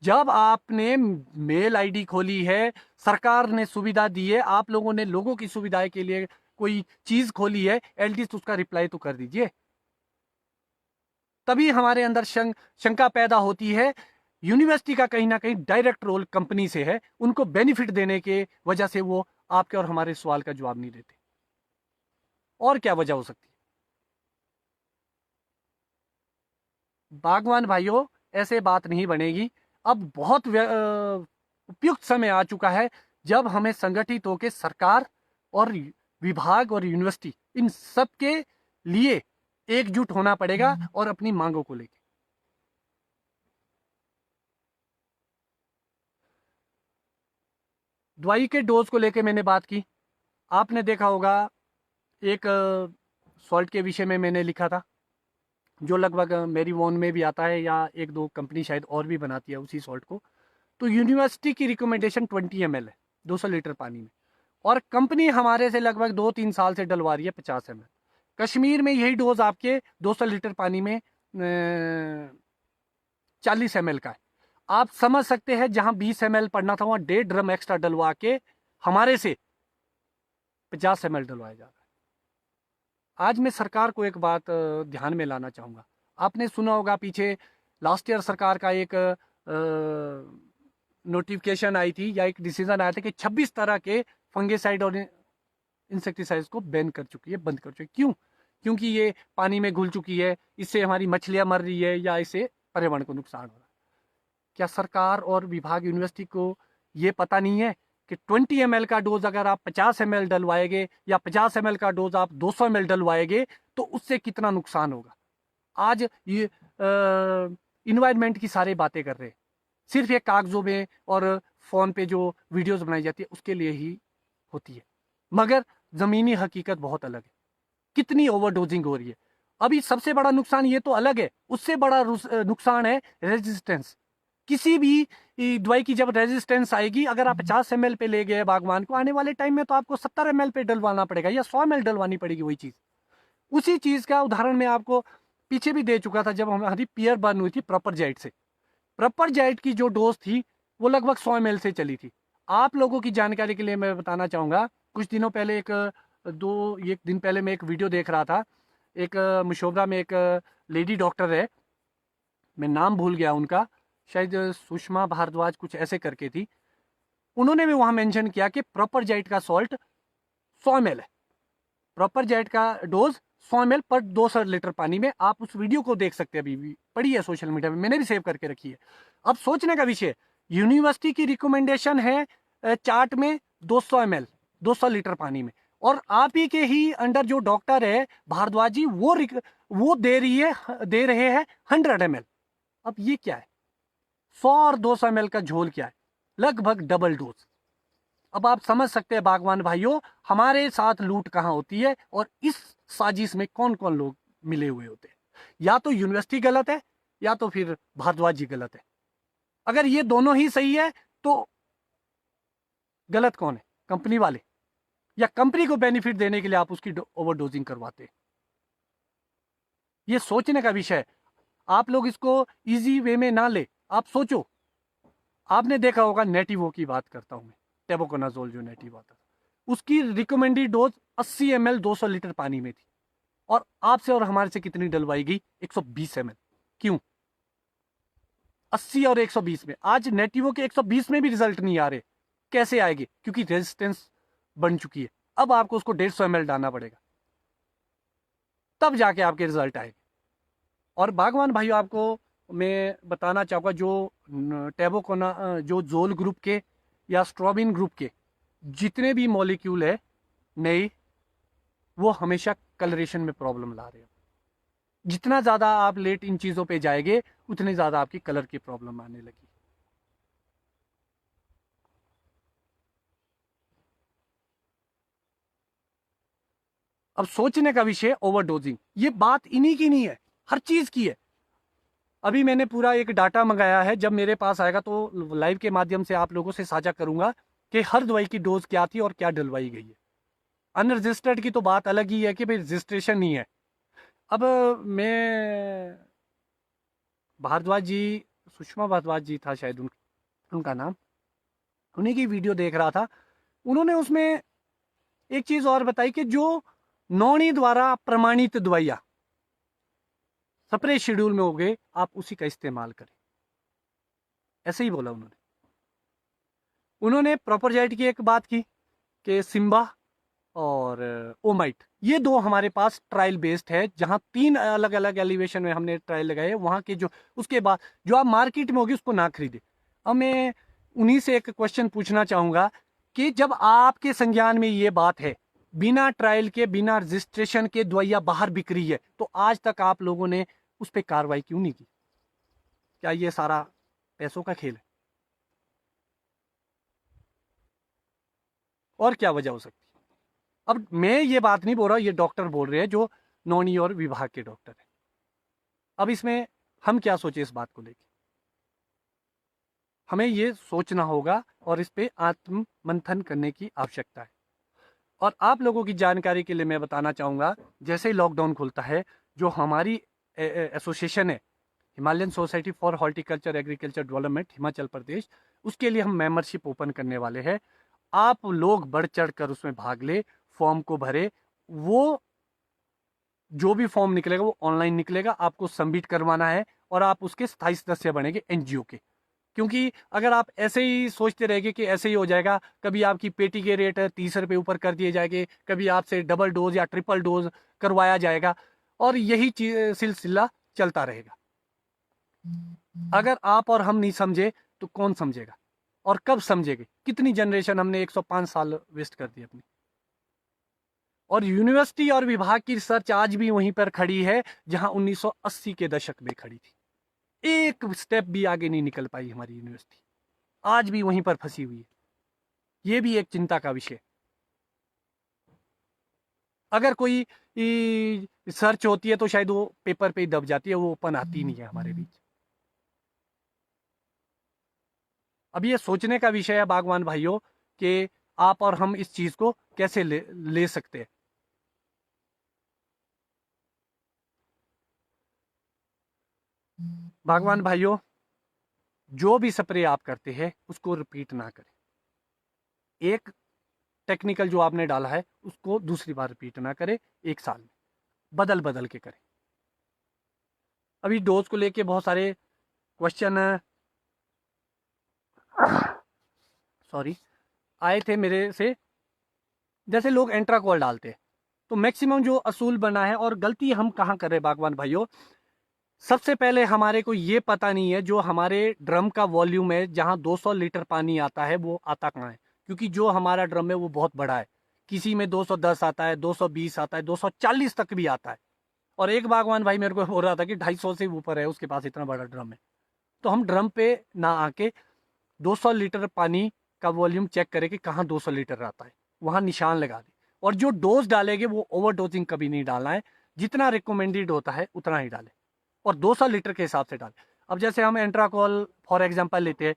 जब आपने मेल आईडी खोली है, सरकार ने सुविधा दी है, आप लोगों ने लोगों की सुविधा के लिए कोई चीज खोली है, एटलीस्ट उसका रिप्लाई तो कर दीजिए। तभी हमारे अंदर शंका पैदा होती है। यूनिवर्सिटी का कहीं ना कहीं डायरेक्ट रोल कंपनी से है, उनको बेनिफिट देने के वजह से वो आपके और हमारे सवाल का जवाब नहीं देते। और क्या वजह हो सकती है? बागवान भाइयों, ऐसे बात नहीं बनेगी। अब बहुत उपयुक्त समय आ चुका है जब हमें संगठित होकर सरकार और विभाग और यूनिवर्सिटी इन सब के लिए एकजुट होना पड़ेगा और अपनी मांगों को लेकर। दवाई के डोज को लेकर मैंने बात की। आपने देखा होगा एक सॉल्ट के विषय में मैंने लिखा था, जो लगभग मेरी वोन में भी आता है, या एक दो कंपनी शायद और भी बनाती है उसी सॉल्ट को। तो यूनिवर्सिटी की रिकमेंडेशन 20 ml है 200 लीटर पानी में, और कंपनी हमारे से लगभग 2-3 साल से डलवा रही है 50 ml। कश्मीर में यही डोज आपके 200 लीटर पानी में 40 ml का है। आप समझ सकते हैं, जहां 20 ml पड़ना था वहां 1.5 ड्रम एक्स्ट्रा डलवा के हमारे से 50 ml डलवाया जा रहा है। आज मैं सरकार को एक बात ध्यान में लाना चाहूँगा। आपने सुना होगा पीछे लास्ट ईयर सरकार का एक नोटिफिकेशन आई थी, या एक डिसीजन आया था कि 26 तरह के फंगिसाइड और इंसेक्टिसाइड्स को बैन कर चुकी है, बंद कर चुकी है। क्यों? क्योंकि ये पानी में घुल चुकी है, इससे हमारी मछलियां मर रही है, या इससे पर्यावरण को नुकसान हो रहा है। क्या सरकार और विभाग यूनिवर्सिटी को ये पता नहीं है कि 20 ml का डोज अगर आप 50 ml डलवाएंगे, या 50 ml का डोज आप 200 ml डलवाएंगे, तो उससे कितना नुकसान होगा? आज ये इन्वायरमेंट की सारी बातें कर रहे हैं, सिर्फ ये कागजों में और फोन पे जो वीडियोस बनाई जाती है उसके लिए ही होती है, मगर जमीनी हकीकत बहुत अलग है। कितनी ओवरडोजिंग हो रही है। अभी सबसे बड़ा नुकसान ये तो अलग है, उससे बड़ा नुकसान है रेजिस्टेंस। किसी भी दवाई की जब रेजिस्टेंस आएगी, अगर आप 50 ml पे ले गए बागवान को, आने वाले टाइम में तो आपको 70 ml पे डलवाना पड़ेगा, या 100 ml डलवानी पड़ेगी वही चीज। उसी चीज का उदाहरण मैं आपको पीछे भी दे चुका था, जब हमारी पियर बर्न हुई थी प्रॉपर जाइट से। प्रॉपर जाइट की जो डोज थी वो लगभग 100 ml से चली थी। आप लोगों की जानकारी के लिए मैं बताना चाहूंगा, कुछ दिनों पहले एक दिन पहले मैं एक वीडियो देख रहा था। एक मशोबरा में एक लेडी डॉक्टर है, मैं नाम भूल गया उनका, शायद सुषमा भारद्वाज कुछ ऐसे करके थी। उन्होंने भी वहां मेंशन किया कि प्रॉपर जाइट का सॉल्ट 100 ml है। प्रॉपर जाइट का डोज 100 ml पर 200 लीटर पानी में। आप उस वीडियो को देख सकते हैं, अभी भी पड़ी है सोशल मीडिया में, मैंने भी सेव करके रखी है। अब सोचने का विषय, यूनिवर्सिटी की रिकमेंडेशन है चार्ट में 200 ml 200 लीटर पानी में, और आप ही के ही अंडर जो डॉक्टर है भारद्वाज जी, वो दे रहे हैं 100 ml। अब ये क्या है? 100 और 200 ml का झोल क्या है? लगभग डबल डोज। अब आप समझ सकते हैं बागवान भाइयों, हमारे साथ लूट कहां होती है, और इस साजिश में कौन कौन लोग मिले हुए होते हैं। या तो यूनिवर्सिटी गलत है, या तो फिर भारद्वाज जी गलत है। अगर ये दोनों ही सही है तो गलत कौन है? कंपनी वाले, या कंपनी को बेनिफिट देने के लिए आप उसकी ओवरडोजिंग करवाते हैं? ये सोचने का विषय है। आप लोग इसको इजी वे में ना ले, आप सोचो। आपने देखा होगा, नेटिवो की बात करता हूं मैं, टेबोकोनाजोल जो नेटिव आता था, उसकी रिकमेंडेड डोज 80 ml 200 लीटर पानी में थी, और आपसे और हमारे से कितनी डलवाई गई? 120 ml। क्यों? 80 और 120 में। आज नेटिवो के 120 में भी रिजल्ट नहीं आ रहे। कैसे आएंगे? क्योंकि रेजिस्टेंस बन चुकी है। अब आपको उसको 150 ml डालना पड़ेगा, तब जाके आपके रिजल्ट आएंगे। और बागवान भाइयों, आपको मैं बताना चाहूँगा, जो टेबोकोना जो जोल ग्रुप के या स्ट्रोबिन ग्रुप के जितने भी मॉलिक्यूल है नए, वो हमेशा कलरेशन में प्रॉब्लम ला रहे हैं। जितना ज़्यादा आप लेट इन चीज़ों पे जाएंगे, उतनी ज़्यादा आपकी कलर की प्रॉब्लम आने लगी। अब सोचने का विषय ओवरडोजिंग, ये बात इन्हीं की नहीं है, हर चीज की है। अभी मैंने पूरा एक डाटा मंगाया है, जब मेरे पास आएगा तो लाइव के माध्यम से आप लोगों से साझा करूंगा कि हर दवाई की डोज क्या थी और क्या डलवाई गई है। अनरजिस्टर्ड की तो बात अलग ही है कि भाई रजिस्ट्रेशन नहीं है। अब मैं भारद्वाज जी, सुषमा भारद्वाज जी था शायद उनका नाम, उन्हीं की वीडियो देख रहा था। उन्होंने उसमें एक चीज और बताई कि जो नौणी द्वारा प्रमाणित दवाइयां सेपरेट शेड्यूल में हो गए, आप उसी का इस्तेमाल करें, ऐसे ही बोला उन्होंने। उन्होंने प्रोपोजाइट की एक बात की कि सिम्बा और ओमाइट, ये दो हमारे पास ट्रायल बेस्ड है, जहां 3 अलग अलग एलिवेशन में हमने ट्रायल लगाए, वहां के जो उसके बाद जो आप मार्केट में होगी उसको ना खरीदे। अब मैं उन्हीं से एक क्वेश्चन पूछना चाहूंगा कि जब आपके संज्ञान में ये बात है, बिना ट्रायल के बिना रजिस्ट्रेशन के दवाइयां बाहर बिक रही है, तो आज तक आप लोगों ने उस पर कार्रवाई क्यों नहीं की? क्या ये सारा पैसों का खेल है और क्या वजह हो सकती है? अब मैं ये बात नहीं बोल रहा, ये डॉक्टर बोल रहे हैं जो नौनी और विभाग के डॉक्टर हैं। अब इसमें हम क्या सोचे इस बात को लेकर? हमें ये सोचना होगा और इस पे आत्म मंथन करने की आवश्यकता है। और आप लोगों की जानकारी के लिए मैं बताना चाहूंगा, जैसे ही लॉकडाउन खुलता है, जो हमारी एसोसिएशन है, Himalayan society for horticulture agriculture development Himachal Pradesh, उसके लिए हम मेंबरशिप ओपन करने वाले हैं। आप लोग बढ़ चढ़ कर उसमें भाग ले, फॉर्म को भरे। वो जो भी फॉर्म निकलेगा वो ऑनलाइन निकलेगा, आपको सबमिट करवाना है और आप उसके स्थायी सदस्य बनेंगे एनजीओ के। क्योंकि अगर आप ऐसे ही सोचते रहेंगे कि ऐसे ही हो जाएगा, कभी आपकी पेटी के रेट 30 रुपये ऊपर कर दिए जाएंगे, कभी आपसे डबल डोज या ट्रिपल डोज करवाया जाएगा, और यही सिलसिला चलता रहेगा। अगर आप और हम नहीं समझे तो कौन समझेगा और कब समझेंगे? कितनी जनरेशन हमने 105 साल वेस्ट कर दी अपनी। और यूनिवर्सिटी और विभाग की रिसर्च आज भी वहीं पर खड़ी है जहां 1980 के दशक में खड़ी थी। एक स्टेप भी आगे नहीं निकल पाई हमारी यूनिवर्सिटी, आज भी वहीं पर फंसी हुई है। ये भी एक चिंता का विषय। अगर कोई रिसर्च होती है तो शायद वो पेपर पे ही दब जाती है, वो ओपन आती नहीं है हमारे बीच। अब ये सोचने का विषय है बागवान भाइयों कि आप और हम इस चीज को कैसे ले सकते हैं। बागवान भाइयों, जो भी स्प्रे आप करते हैं उसको रिपीट ना करें। एक टेक्निकल जो आपने डाला है उसको दूसरी बार रिपीट ना करें, एक साल में बदल बदल के करें। अभी डोज को लेके बहुत सारे क्वेश्चन सॉरी आए थे मेरे से। जैसे लोग एंट्राकोल डालते हैं, तो मैक्सिमम जो असूल बना है, और गलती हम कहाँ कर रहे हैं बागवान भाइयों, सबसे पहले हमारे को ये पता नहीं है जो हमारे ड्रम का वॉल्यूम है, जहां 200 लीटर पानी आता है वो आता कहाँ है। क्योंकि जो हमारा ड्रम है वो बहुत बड़ा है, किसी में 210 आता है, 220 आता है, 240 तक भी आता है। और एक बागवान भाई मेरे को बोल रहा था कि 250 से ऊपर है उसके पास, इतना बड़ा ड्रम है। तो हम ड्रम पे ना आके 200 लीटर पानी का वॉल्यूम चेक करें कि कहाँ 200 लीटर आता है, वहां निशान लगा दे। और जो डोज डालेंगे वो ओवर डोजिंग कभी नहीं डालना है, जितना रिकमेंडेड होता है उतना ही डालें, और 200 लीटर के हिसाब से डालें। अब जैसे हम एंट्राकोल फॉर एग्जांपल लेते हैं,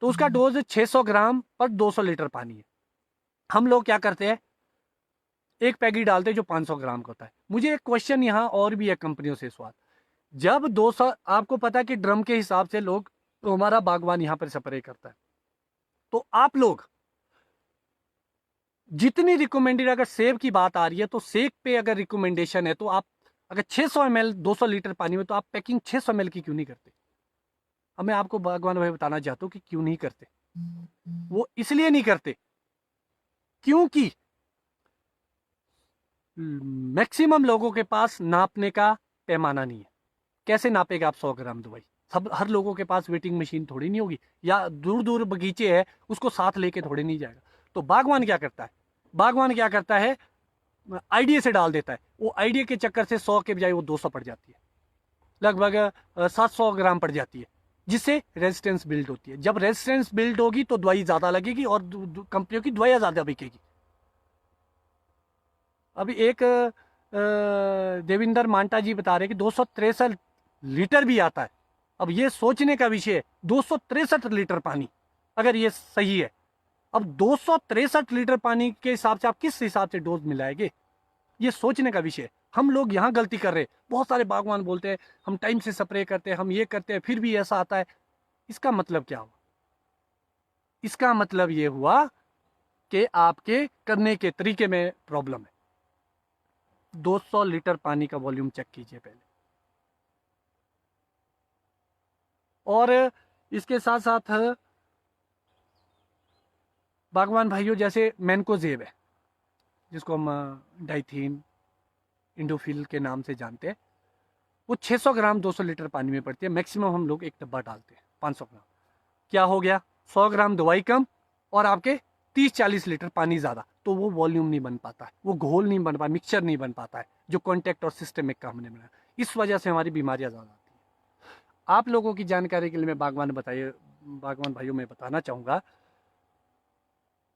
तो उसका डोज 600 ग्राम पर 200 लीटर पानी है। हम लोग क्या करते हैं, एक पैकेट डालते हैं जो 500 ग्राम का होता है। मुझे एक क्वेश्चन यहाँ और भी है कंपनियों से सवाल, जब 200, आपको पता है कि ड्रम के हिसाब से लोग, तो हमारा बागवान यहाँ पर स्प्रे करता है, तो आप लोग जितनी रिकमेंडेड, अगर सेब की बात आ रही है तो सेब पे अगर रिकमेंडेशन है, तो आप अगर 600 ml 200 लीटर पानी में, तो आप पैकिंग 600 ml की क्यों नहीं करते? अब मैं आपको बागवान भाई बताना चाहता हूँ कि क्यों नहीं करते। वो इसलिए नहीं करते क्योंकि मैक्सिमम लोगों के पास नापने का पैमाना नहीं है। कैसे नापेगा आप 100 ग्राम दवाई? सब हर लोगों के पास वेटिंग मशीन थोड़ी नहीं होगी, या दूर दूर बगीचे है उसको साथ लेके थोड़ी नहीं जाएगा। तो बागवान क्या करता है, बागवान क्या करता है, आईडीए से डाल देता है। वो आईडीए के चक्कर से 100 के बजाय वो 200 पड़ जाती है, लगभग 700 ग्राम पड़ जाती है, जिससे रेजिस्टेंस बिल्ड होती है। जब रेजिस्टेंस बिल्ड होगी तो दवाई ज्यादा लगेगी और कंपनियों की दवाइयां ज्यादा बिकेगी। अभी एक देविंदर मांटा जी बता रहे कि 263 लीटर भी आता है। अब ये सोचने का विषय है, 263 लीटर पानी अगर ये सही है, अब 263 लीटर पानी के हिसाब से आप किस हिसाब से डोज मिलाएंगे, ये सोचने का विषय है। हम लोग यहाँ गलती कर रहे हैं। बहुत सारे बागवान बोलते हैं हम टाइम से स्प्रे करते हैं, हम ये करते हैं, फिर भी ऐसा आता है। इसका मतलब क्या हुआ? इसका मतलब ये हुआ कि आपके करने के तरीके में प्रॉब्लम है। 200 लीटर पानी का वॉल्यूम चेक कीजिए पहले। और इसके साथ साथ बागवान भाइयों, जैसे मैनकोजेब है जिसको हम डाइथीन इंडोफिल के नाम से जानते हैं, वो 600 ग्राम 200 लीटर पानी में पड़ती है। मैक्सिमम हम लोग एक डब्बा डालते हैं 500 ग्राम। क्या हो गया? 100 ग्राम दवाई कम और आपके 30-40 लीटर पानी ज़्यादा, तो वो वॉल्यूम नहीं बन पाता है, वो घोल नहीं बन पाता, मिक्सचर नहीं बन पाता है जो कॉन्टैक्ट और सिस्टमिक का हमने बनाया। इस वजह से हमारी बीमारियाँ ज़्यादा आती हैं। आप लोगों की जानकारी के लिए मैं बागवान भाइयों में बताना चाहूँगा,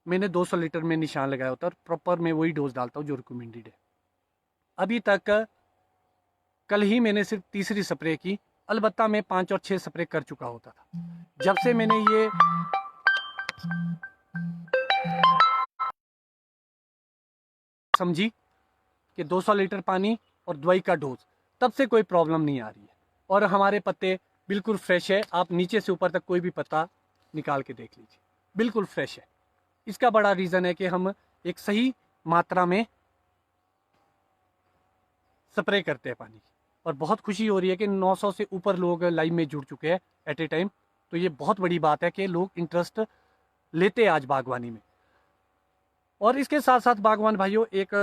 मैंने 200 लीटर में निशान लगाया होता है और प्रॉपर मैं वही डोज डालता हूँ जो रिकमेंडेड है। अभी तक कल ही मैंने सिर्फ तीसरी स्प्रे की, अलबत्ता मैं 5 और 6 स्प्रे कर चुका होता था। जब से मैंने ये समझी कि 200 लीटर पानी और दवाई का डोज, तब से कोई प्रॉब्लम नहीं आ रही है और हमारे पत्ते बिल्कुल फ्रेश है। आप नीचे से ऊपर तक कोई भी पत्ता निकाल के देख लीजिए, बिल्कुल फ्रेश है। इसका बड़ा रीज़न है कि हम एक सही मात्रा में स्प्रे करते हैं पानी। और बहुत खुशी हो रही है कि 900 से ऊपर लोग लाइव में जुड़ चुके हैं एट ए टाइम। तो ये बहुत बड़ी बात है कि लोग इंटरेस्ट लेते हैं आज बागवानी में। और इसके साथ साथ बागवान भाइयों, एक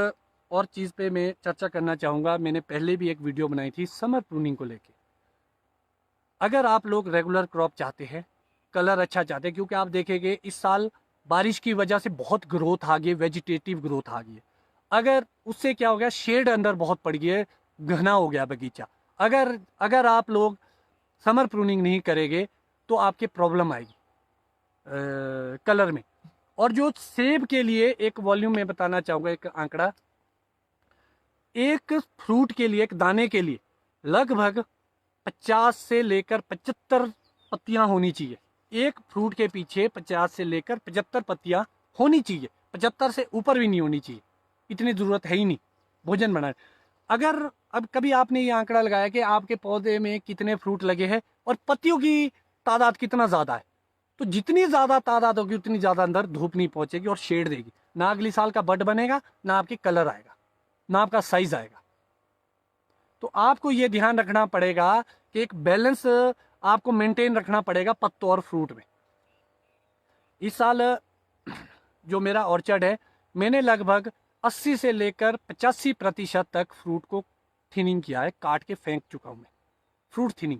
और चीज़ पे मैं चर्चा करना चाहूँगा। मैंने पहले भी एक वीडियो बनाई थी समर प्रूनिंग को लेके। अगर आप लोग रेगुलर क्रॉप चाहते हैं, कलर अच्छा चाहते हैं, क्योंकि आप देखेंगे इस साल बारिश की वजह से बहुत ग्रोथ आ गई, वेजिटेटिव ग्रोथ आ गई है। अगर उससे क्या हो गया, शेड अंदर बहुत पड़ गई है, घना हो गया बगीचा। अगर आप लोग समर प्रूनिंग नहीं करेंगे तो आपके प्रॉब्लम आएगी कलर में। और जो सेब के लिए एक वॉल्यूम में बताना चाहूँगा, एक आंकड़ा, एक फ्रूट के लिए, एक दाने के लिए लगभग 50 से लेकर 75 पत्तियां होनी चाहिए। एक फ्रूट के पीछे 50 से लेकर 75 पत्तियां होनी चाहिए, 75 से ऊपर भी नहीं होनी चाहिए, इतनी ज़रूरत है ही नहीं भोजन बनाने। अगर अब कभी आपने ये आंकड़ा लगाया कि आपके पौधे में कितने फ्रूट लगे हैं और पत्तियों की तादाद कितना ज़्यादा है, तो जितनी ज़्यादा तादाद होगी उतनी ज़्यादा अंदर धूप नहीं पहुँचेगी और शेड देगी। ना अगली साल का बड बनेगा, ना आपके कलर आएगा, ना आपका साइज आएगा। तो आपको ये ध्यान रखना पड़ेगा कि एक बैलेंस आपको मेंटेन रखना पड़ेगा पत्तों और फ्रूट में। इस साल जो मेरा ऑर्चर्ड है, मैंने लगभग 80 से लेकर 85% तक फ्रूट को थिनिंग किया है, काट के फेंक चुका हूँ मैं। फ्रूट थिनिंग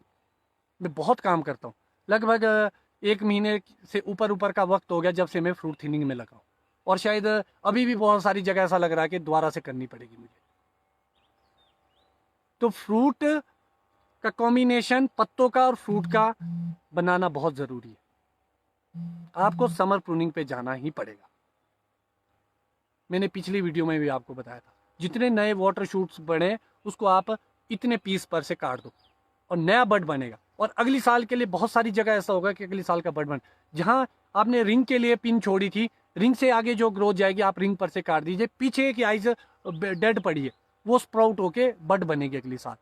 मैं बहुत काम करता हूँ। लगभग 1 महीने से ऊपर का वक्त हो गया जब से मैं फ्रूट थिनिंग में लगा हूँ, और शायद अभी भी बहुत सारी जगह ऐसा लग रहा है कि दोबारा से करनी पड़ेगी मुझे। तो फ्रूट का कॉम्बिनेशन पत्तों का और फ्रूट का बनाना बहुत ज़रूरी है। आपको समर प्रूनिंग पे जाना ही पड़ेगा। मैंने पिछली वीडियो में भी आपको बताया था, जितने नए वाटर शूट्स बने उसको आप इतने पीस पर से काट दो और नया बड बनेगा। और अगली साल के लिए बहुत सारी जगह ऐसा होगा कि अगली साल का बड बन, जहाँ आपने रिंग के लिए पिन छोड़ी थी, रिंग से आगे जो ग्रोथ जाएगी आप रिंग पर से काट दीजिए। पीछे की आइज डेड पड़ी है, वो स्प्राउट होके बड बनेगी अगली साल।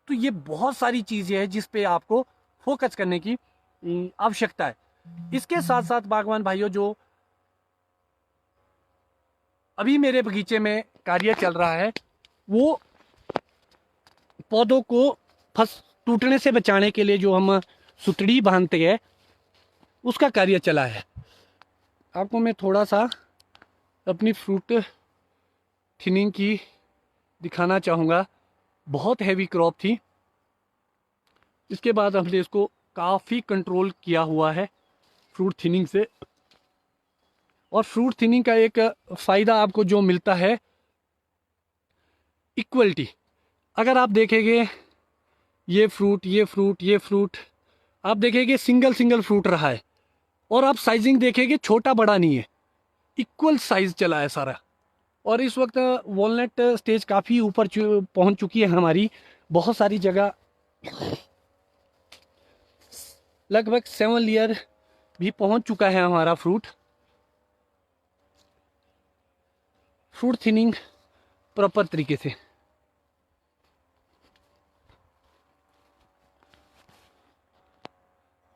तो ये बहुत सारी चीज़ें हैं जिस पे आपको फोकस करने की आवश्यकता है। इसके साथ साथ बागवान भाइयों, जो अभी मेरे बगीचे में कार्य चल रहा है, वो पौधों को टूटने से बचाने के लिए जो हम सुतड़ी बांधते हैं उसका कार्य चला है। आपको मैं थोड़ा सा अपनी फ्रूट थिनिंग की दिखाना चाहूँगा। बहुत हैवी क्रॉप थी, इसके बाद हमने इसको काफ़ी कंट्रोल किया हुआ है फ्रूट थिनिंग से। और फ्रूट थिनिंग का एक फ़ायदा आपको जो मिलता है, इक्वलिटी। अगर आप देखेंगे ये फ्रूट आप देखेंगे सिंगल फ्रूट रहा है, और आप साइजिंग देखेंगे छोटा बड़ा नहीं है, इक्वल साइज चला है सारा। और इस वक्त वॉलनट स्टेज काफ़ी ऊपर पहुंच चुकी है हमारी। बहुत सारी जगह लगभग 7 लेयर भी पहुंच चुका है हमारा फ्रूट थिनिंग प्रॉपर तरीके से।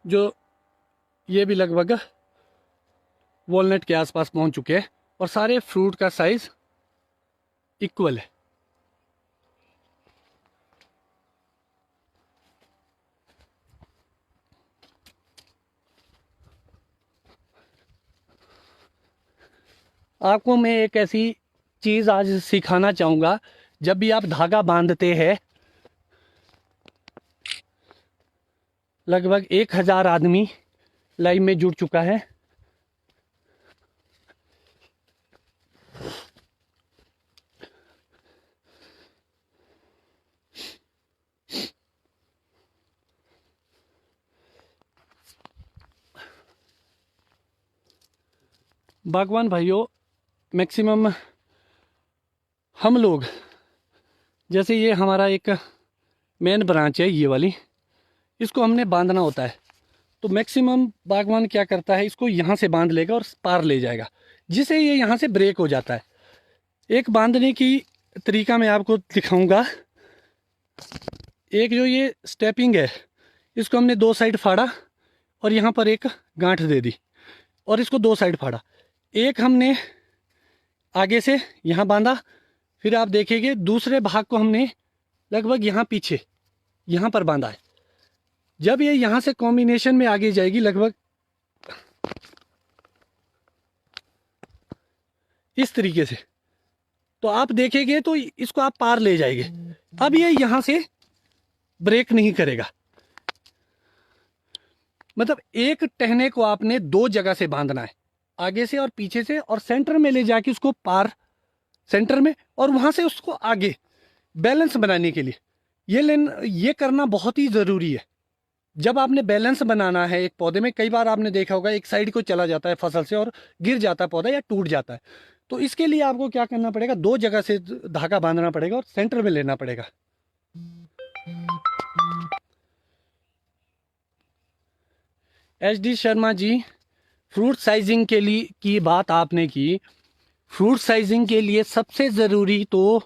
जो ये भी लगभग वॉलनट के आसपास पहुंच चुके हैं और सारे फ्रूट का साइज इक्वल है। आपको मैं एक ऐसी चीज़ आज सिखाना चाहूँगा। जब भी आप धागा बांधते हैं, लगभग 1000 आदमी लाइन में जुड़ चुका है। बागवान भाइयों, मैक्सिमम हम लोग, जैसे ये हमारा एक मेन ब्रांच है ये वाली, इसको हमने बांधना होता है। तो मैक्सिमम बागवान क्या करता है, इसको यहाँ से बांध लेगा और पार ले जाएगा, जिससे ये यहाँ से ब्रेक हो जाता है। एक बांधने की तरीका मैं आपको दिखाऊंगा। एक जो ये स्टेपिंग है, इसको हमने 2 साइड फाड़ा और यहाँ पर एक गांठ दे दी और इसको 2 साइड फाड़ा। एक हमने आगे से यहाँ बांधा, फिर आप देखेंगे दूसरे भाग को हमने लगभग यहाँ पीछे यहाँ पर बांधा है। जब ये यहाँ से कॉम्बिनेशन में आगे जाएगी लगभग इस तरीके से, तो आप देखेंगे तो इसको आप पार ले जाएंगे। अब ये यहाँ से ब्रेक नहीं करेगा। मतलब एक टहने को आपने 2 जगह से बांधना है, आगे से और पीछे से, और सेंटर में ले जाके उसको पार सेंटर में, और वहां से उसको आगे बैलेंस बनाने के लिए ये करना बहुत ही ज़रूरी है। जब आपने बैलेंस बनाना है एक पौधे में, कई बार आपने देखा होगा एक साइड को चला जाता है फसल से और गिर जाता है पौधा या टूट जाता है। तो इसके लिए आपको क्या करना पड़ेगा, 2 जगह से धागा बांधना पड़ेगा और सेंटर में लेना पड़ेगा। HD Sharma ji, fruit sizing के लिए की बात आपने की। फ्रूट साइजिंग के लिए सबसे ज़रूरी तो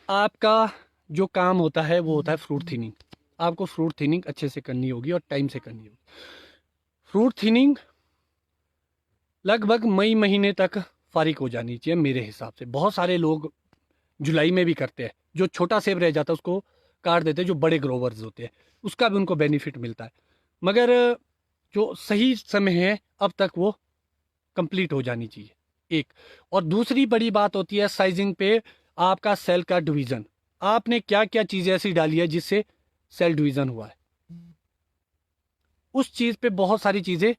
आपका जो काम होता है वो होता है फ्रूट थिनिंग। आपको फ्रूट थिनिंग अच्छे से करनी होगी और टाइम से करनी होगी। फ्रूट थिनिंग लगभग मई महीने तक फारिग हो जानी चाहिए मेरे हिसाब से। बहुत सारे लोग जुलाई में भी करते हैं, जो छोटा सेब रह जाता है उसको काट देते हैं, जो बड़े ग्रोवर्स होते हैं उसका भी उनको बेनिफिट मिलता है। मगर जो सही समय है अब तक वो कंप्लीट हो जानी चाहिए एक। और दूसरी बड़ी बात होती है साइजिंग पे आपका सेल का डिवीज़न। आपने क्या क्या चीज़ें ऐसी डाली है जिससे सेल डिवीज़न हुआ है, उस चीज़ पे बहुत सारी चीज़ें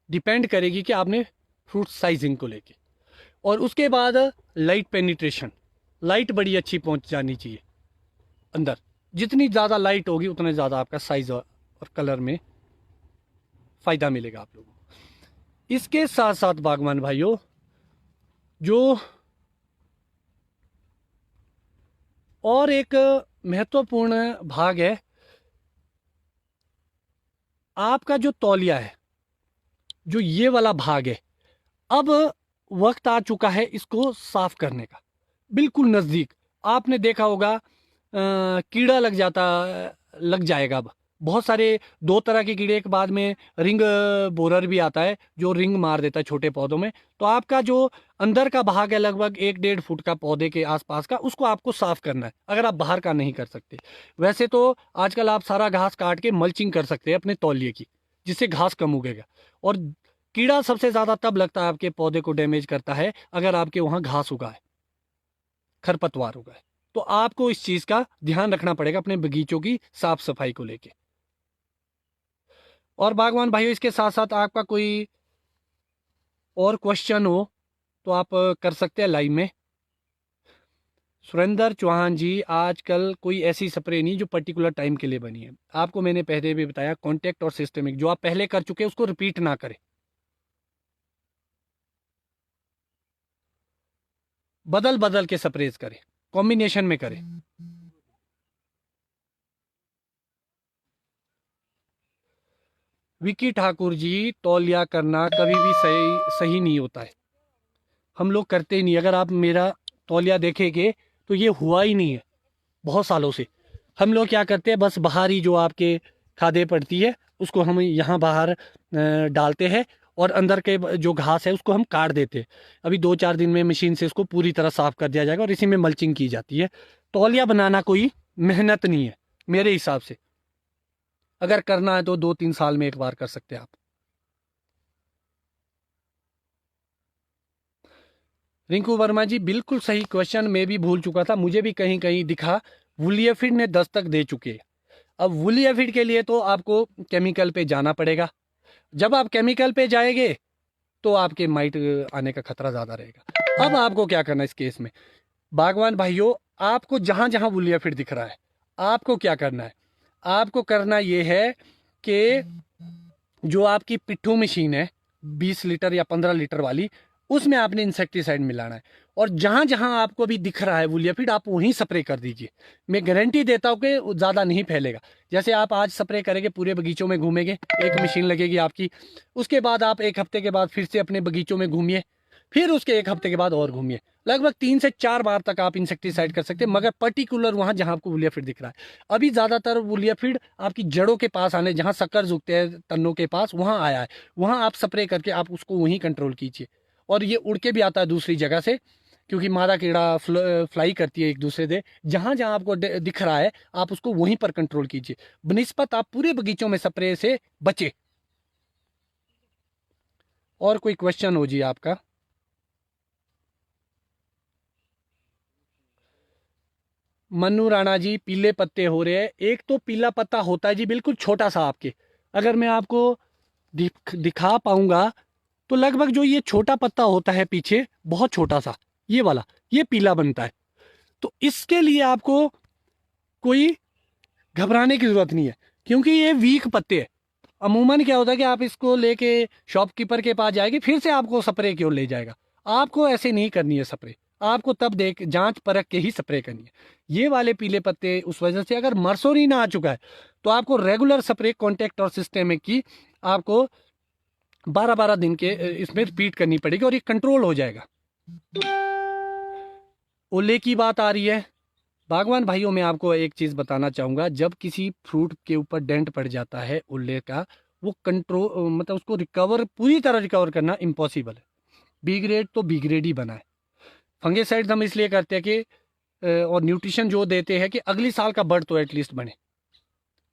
डिपेंड करेगी कि आपने फ्रूट साइजिंग को लेके। और उसके बाद लाइट पेनिट्रेशन, लाइट बड़ी अच्छी पहुंच जानी चाहिए अंदर। जितनी ज़्यादा लाइट होगी उतना ज़्यादा आपका साइज और कलर में फ़ायदा मिलेगा आप लोगों को। इसके साथ साथ बागवान भाइयों, जो और एक महत्वपूर्ण भाग है, आपका जो तौलिया है, जो ये वाला भाग है, अब वक्त आ चुका है इसको साफ करने का। बिल्कुल नज़दीक आपने देखा होगा कीड़ा लग जाएगा। अब बहुत सारे 2 तरह के कीड़े के बाद में रिंग बोरर भी आता है जो रिंग मार देता है छोटे पौधों में। तो आपका जो अंदर का भाग है लगभग 1-1.5 फुट का पौधे के आसपास का, उसको आपको साफ करना है अगर आप बाहर का नहीं कर सकते। वैसे तो आजकल आप सारा घास काट के मल्चिंग कर सकते हैं अपने तौलिए की, जिससे घास कम उगेगा। और कीड़ा सबसे ज़्यादा तब लगता है, आपके पौधे को डैमेज करता है अगर आपके वहाँ घास उगा है, खरपतवार उगा है। तो आपको इस चीज़ का ध्यान रखना पड़ेगा अपने बगीचों की साफ सफाई को लेके। और बागवान भाइयों, इसके साथ साथ आपका कोई और क्वेश्चन हो तो आप कर सकते हैं लाइव में। सुरेंद्र चौहान जी, आजकल कोई ऐसी स्प्रे नहीं जो पर्टिकुलर टाइम के लिए बनी है। आपको मैंने पहले भी बताया, कॉन्टैक्ट और सिस्टमिक जो आप पहले कर चुके हैं उसको रिपीट ना करें। बदल बदल के स्प्रेज करें, कॉम्बिनेशन में करें। विकी ठाकुर जी, तौलिया करना कभी भी सही सही नहीं होता है। हम लोग करते ही नहीं। अगर आप मेरा तौलिया देखेंगे तो ये हुआ ही नहीं है बहुत सालों से। हम लोग क्या करते हैं, बस बाहर ही जो आपके खादे पड़ती है उसको हम यहाँ बाहर डालते हैं, और अंदर के जो घास है उसको हम काट देते हैं। अभी 2-4 दिन में मशीन से इसको पूरी तरह साफ कर दिया जाएगा और इसी में मल्चिंग की जाती है। तौलिया बनाना कोई मेहनत नहीं है मेरे हिसाब से। अगर करना है तो 2-3 साल में एक बार कर सकते हैं आप। रिंकू वर्मा जी, बिल्कुल सही क्वेश्चन। मैं भी भूल चुका था, मुझे भी कहीं कहीं दिखा। वुलियफिड ने दस्तक दे चुके हैं। अब वुलियफिड के लिए तो आपको केमिकल पे जाना पड़ेगा। जब आप केमिकल पे जाएंगे तो आपके माइट आने का खतरा ज़्यादा रहेगा। अब आपको क्या करना है इस केस में, बागवान भाइयों, आपको जहां जहां वुलियफिड दिख रहा है, आपको क्या करना है? आपको करना ये है कि जो आपकी पिट्ठू मशीन है 20 लीटर या 15 लीटर वाली, उसमें आपने इंसेक्टिसाइड मिलाना है। और जहां जहां आपको भी दिख रहा है वुलियफिड, आप वहीं स्प्रे कर दीजिए। मैं गारंटी देता हूं कि ज़्यादा नहीं फैलेगा। जैसे आप आज स्प्रे करेंगे, पूरे बगीचों में घूमेंगे, एक मशीन लगेगी आपकी। उसके बाद आप 1 हफ्ते के बाद फिर से अपने बगीचों में घूमिए, फिर उसके 1 हफ्ते के बाद और घूमिए। लगभग 3 से 4 बार तक आप इंसेक्टिसाइड कर सकते हैं, मगर पर्टिकुलर वहां जहां आपको वुलियफिड दिख रहा है। अभी ज़्यादातर वुलियफिड आपकी जड़ों के पास आने, जहां सक्कर उगते हैं तन्नों के पास, वहां आया है। वहां आप स्प्रे करके आप उसको वहीं कंट्रोल कीजिए। और ये उड़ के भी आता है दूसरी जगह से, क्योंकि मादा कीड़ा फ्लाई करती है एक दूसरे से। जहां जहां आपको दिख रहा है, आप उसको वहीं पर कंट्रोल कीजिए, बनिस्पत आप पूरे बगीचों में स्प्रे से बचे। और कोई क्वेश्चन हो जी आपका? मन्नू राणा जी, पीले पत्ते हो रहे हैं। एक तो पीला पत्ता होता है जी बिल्कुल छोटा सा आपके, अगर मैं आपको दिखा पाऊंगा तो लगभग जो ये छोटा पत्ता होता है पीछे, बहुत छोटा सा, ये वाला, ये पीला बनता है। तो इसके लिए आपको कोई घबराने की जरूरत नहीं है, क्योंकि ये वीक पत्ते हैं। अमूमन क्या होता है कि आप इसको लेके शॉपकीपर के पास जाएंगे, फिर से आपको स्प्रे क्यों ले जाएगा। आपको ऐसे नहीं करनी है स्प्रे। आपको तब देख जांच परख के ही स्प्रे करनी है। ये वाले पीले पत्ते उस वजह से, अगर मरसोरी ना आ चुका है तो आपको रेगुलर स्प्रे कॉन्टेक्ट और सिस्टेमिक की आपको 12-12 दिन के इसमें रिपीट करनी पड़ेगी, और ये कंट्रोल हो जाएगा। ओले की बात आ रही है। बागवान भाइयों, मैं आपको एक चीज़ बताना चाहूँगा। जब किसी फ्रूट के ऊपर डेंट पड़ जाता है ओले का, वो कंट्रोल मतलब उसको रिकवर, पूरी तरह रिकवर करना इम्पॉसिबल है। बी ग्रेड तो बी ग्रेड ही बना है। फंगिसाइड्स हम इसलिए करते हैं कि और न्यूट्रिशन जो देते हैं कि अगली साल का बर्ड तो एटलीस्ट बने,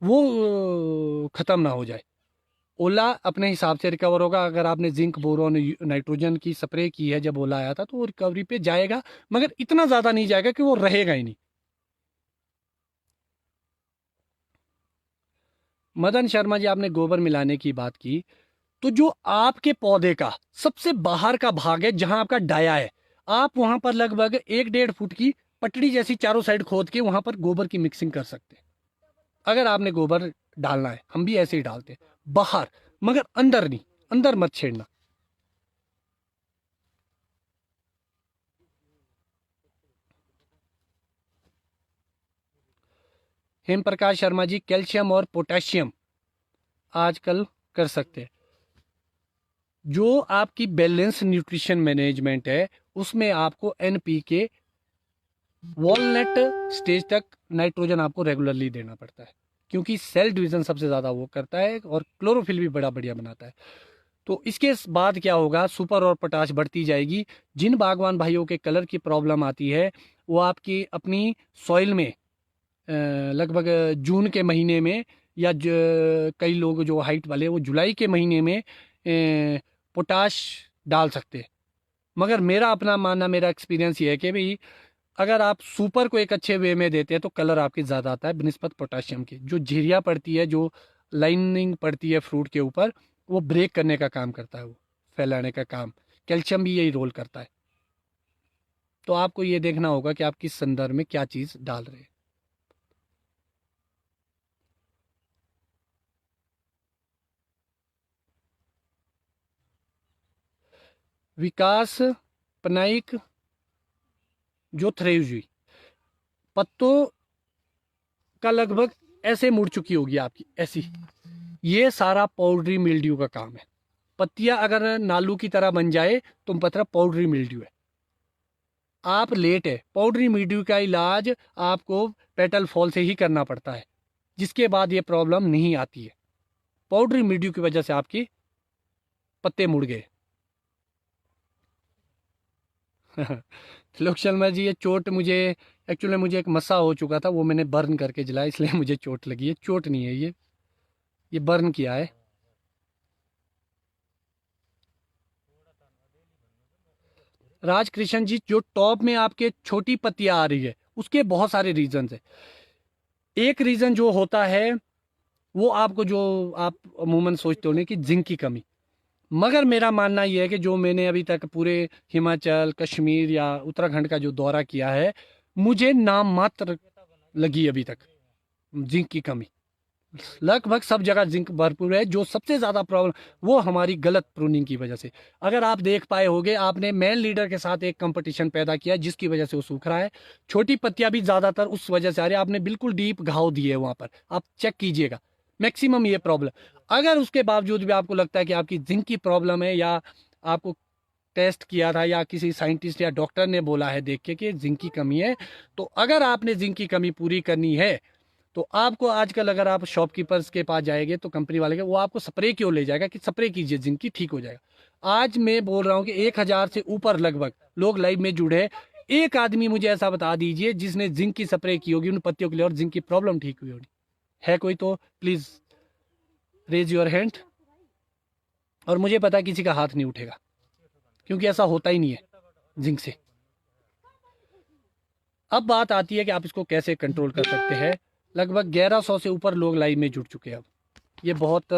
वो ख़त्म ना हो जाए। ओला अपने हिसाब से रिकवर होगा। अगर आपने जिंक, बोरोन, नाइट्रोजन की स्प्रे की है जब ओला आया था, तो वो रिकवरी पे जाएगा, मगर इतना ज़्यादा नहीं जाएगा कि वो रहेगा ही नहीं। मदन शर्मा जी, आपने गोबर मिलाने की बात की, तो जो आपके पौधे का सबसे बाहर का भाग है, जहां आपका डाया है, आप वहां पर लगभग 1-1.5 फुट की पटड़ी जैसी चारों साइड खोद के वहां पर गोबर की मिक्सिंग कर सकते हैं। अगर आपने गोबर डालना है, हम भी ऐसे ही डालते हैं बाहर, मगर अंदर नहीं, अंदर मत छेड़ना। हेम प्रकाश शर्मा जी, कैल्शियम और पोटेशियम आजकल कर सकते हैं। जो आपकी बैलेंस न्यूट्रिशन मैनेजमेंट है, उसमें आपको एनपीके वॉलनट स्टेज तक नाइट्रोजन आपको रेगुलरली देना पड़ता है, क्योंकि सेल डिवीजन सबसे ज़्यादा वो करता है, और क्लोरोफिल भी बड़ा बढ़िया बनाता है। तो इसके बाद क्या होगा, सुपर और पोटाश बढ़ती जाएगी। जिन बागवान भाइयों के कलर की प्रॉब्लम आती है, वो आपकी अपनी सॉइल में लगभग जून के महीने में, या कई लोग जो हाइट वाले, वो जुलाई के महीने में पोटाश डाल सकते हैं। मगर मेरा अपना मानना, मेरा एक्सपीरियंस ये है कि भाई, अगर आप सुपर को एक अच्छे वे में देते हैं तो कलर आपके ज़्यादा आता है बनिस्पत पोटाशियम के। जो झिरिया पड़ती है, जो लाइनिंग पड़ती है फ्रूट के ऊपर, वो ब्रेक करने का काम करता है, वो फैलाने का काम। कैल्शियम भी यही रोल करता है। तो आपको ये देखना होगा कि आप किस संदर्भ में क्या चीज़ डाल रहे हैं। विकास पनाइक, जो थ्रेज हुई, पत्तों का लगभग ऐसे मुड़ चुकी होगी आपकी, ऐसी। ये सारा पाउडरी मिल्ड्यू का काम है। पत्तियां अगर नालू की तरह बन जाए तो पता पाउडरी मिल्ड्यू है। आप लेट है, पाउडरी मिल्ड्यू का इलाज आपको पेटल फॉल से ही करना पड़ता है, जिसके बाद ये प्रॉब्लम नहीं आती है। पाउडरी मिल्ड्यू की वजह से आपकी पत्ते मुड़ गए। लोक शर्मा जी, ये चोट मुझे एक्चुअली मुझे एक मसा हो चुका था, वो मैंने बर्न करके जलाया, इसलिए मुझे चोट लगी है। चोट नहीं है ये बर्न किया है। राजकृष्ण जी, जो टॉप में आपके छोटी पत्तियां आ रही है उसके बहुत सारे रीजन है। एक रीजन जो होता है वो आपको, जो आप अमूमन सोचते हो कि जिंक की कमी, मगर मेरा मानना यह है कि जो मैंने अभी तक पूरे हिमाचल, कश्मीर या उत्तराखंड का जो दौरा किया है, मुझे नाम मात्र लगी अभी तक जिंक की कमी। लगभग सब जगह जिंक भरपूर है। जो सबसे ज्यादा प्रॉब्लम, वो हमारी गलत प्रूनिंग की वजह से। अगर आप देख पाए होंगे, आपने मैन लीडर के साथ एक कंपटीशन पैदा किया जिसकी वजह से वो सूख रहा है। छोटी पत्तियां भी ज्यादातर उस वजह से आ रही है। आपने बिल्कुल डीप घाव दिए वहां पर, आप चेक कीजिएगा, मैक्सिमम ये प्रॉब्लम। अगर उसके बावजूद भी आपको लगता है कि आपकी जिंक की प्रॉब्लम है, या आपको टेस्ट किया था या किसी साइंटिस्ट या डॉक्टर ने बोला है देख के कि जिंक की कमी है, तो अगर आपने जिंक की कमी पूरी करनी है तो आपको आजकल अगर आप शॉपकीपर्स के पास जाएंगे तो कंपनी वाले के, वो आपको स्प्रे क्यों ले जाएगा कि स्प्रे कीजिए जिनकी ठीक हो जाएगा। आज मैं बोल रहा हूं कि 1,000 से ऊपर लगभग लोग लाइव में जुड़े हैं। एक आदमी मुझे ऐसा बता दीजिए जिसने जिंक की स्प्रे की होगी उन पत्तियों के लिए और जिंक की प्रॉब्लम ठीक हुई होगी। है कोई तो प्लीज रेज योर हैंड। और मुझे पता है किसी का हाथ नहीं उठेगा, क्योंकि ऐसा होता ही नहीं है जिंक से। अब बात आती है कि आप इसको कैसे कंट्रोल कर सकते हैं। लगभग 1100 से ऊपर लोग लाइव में जुड़ चुके हैं अब। ये बहुत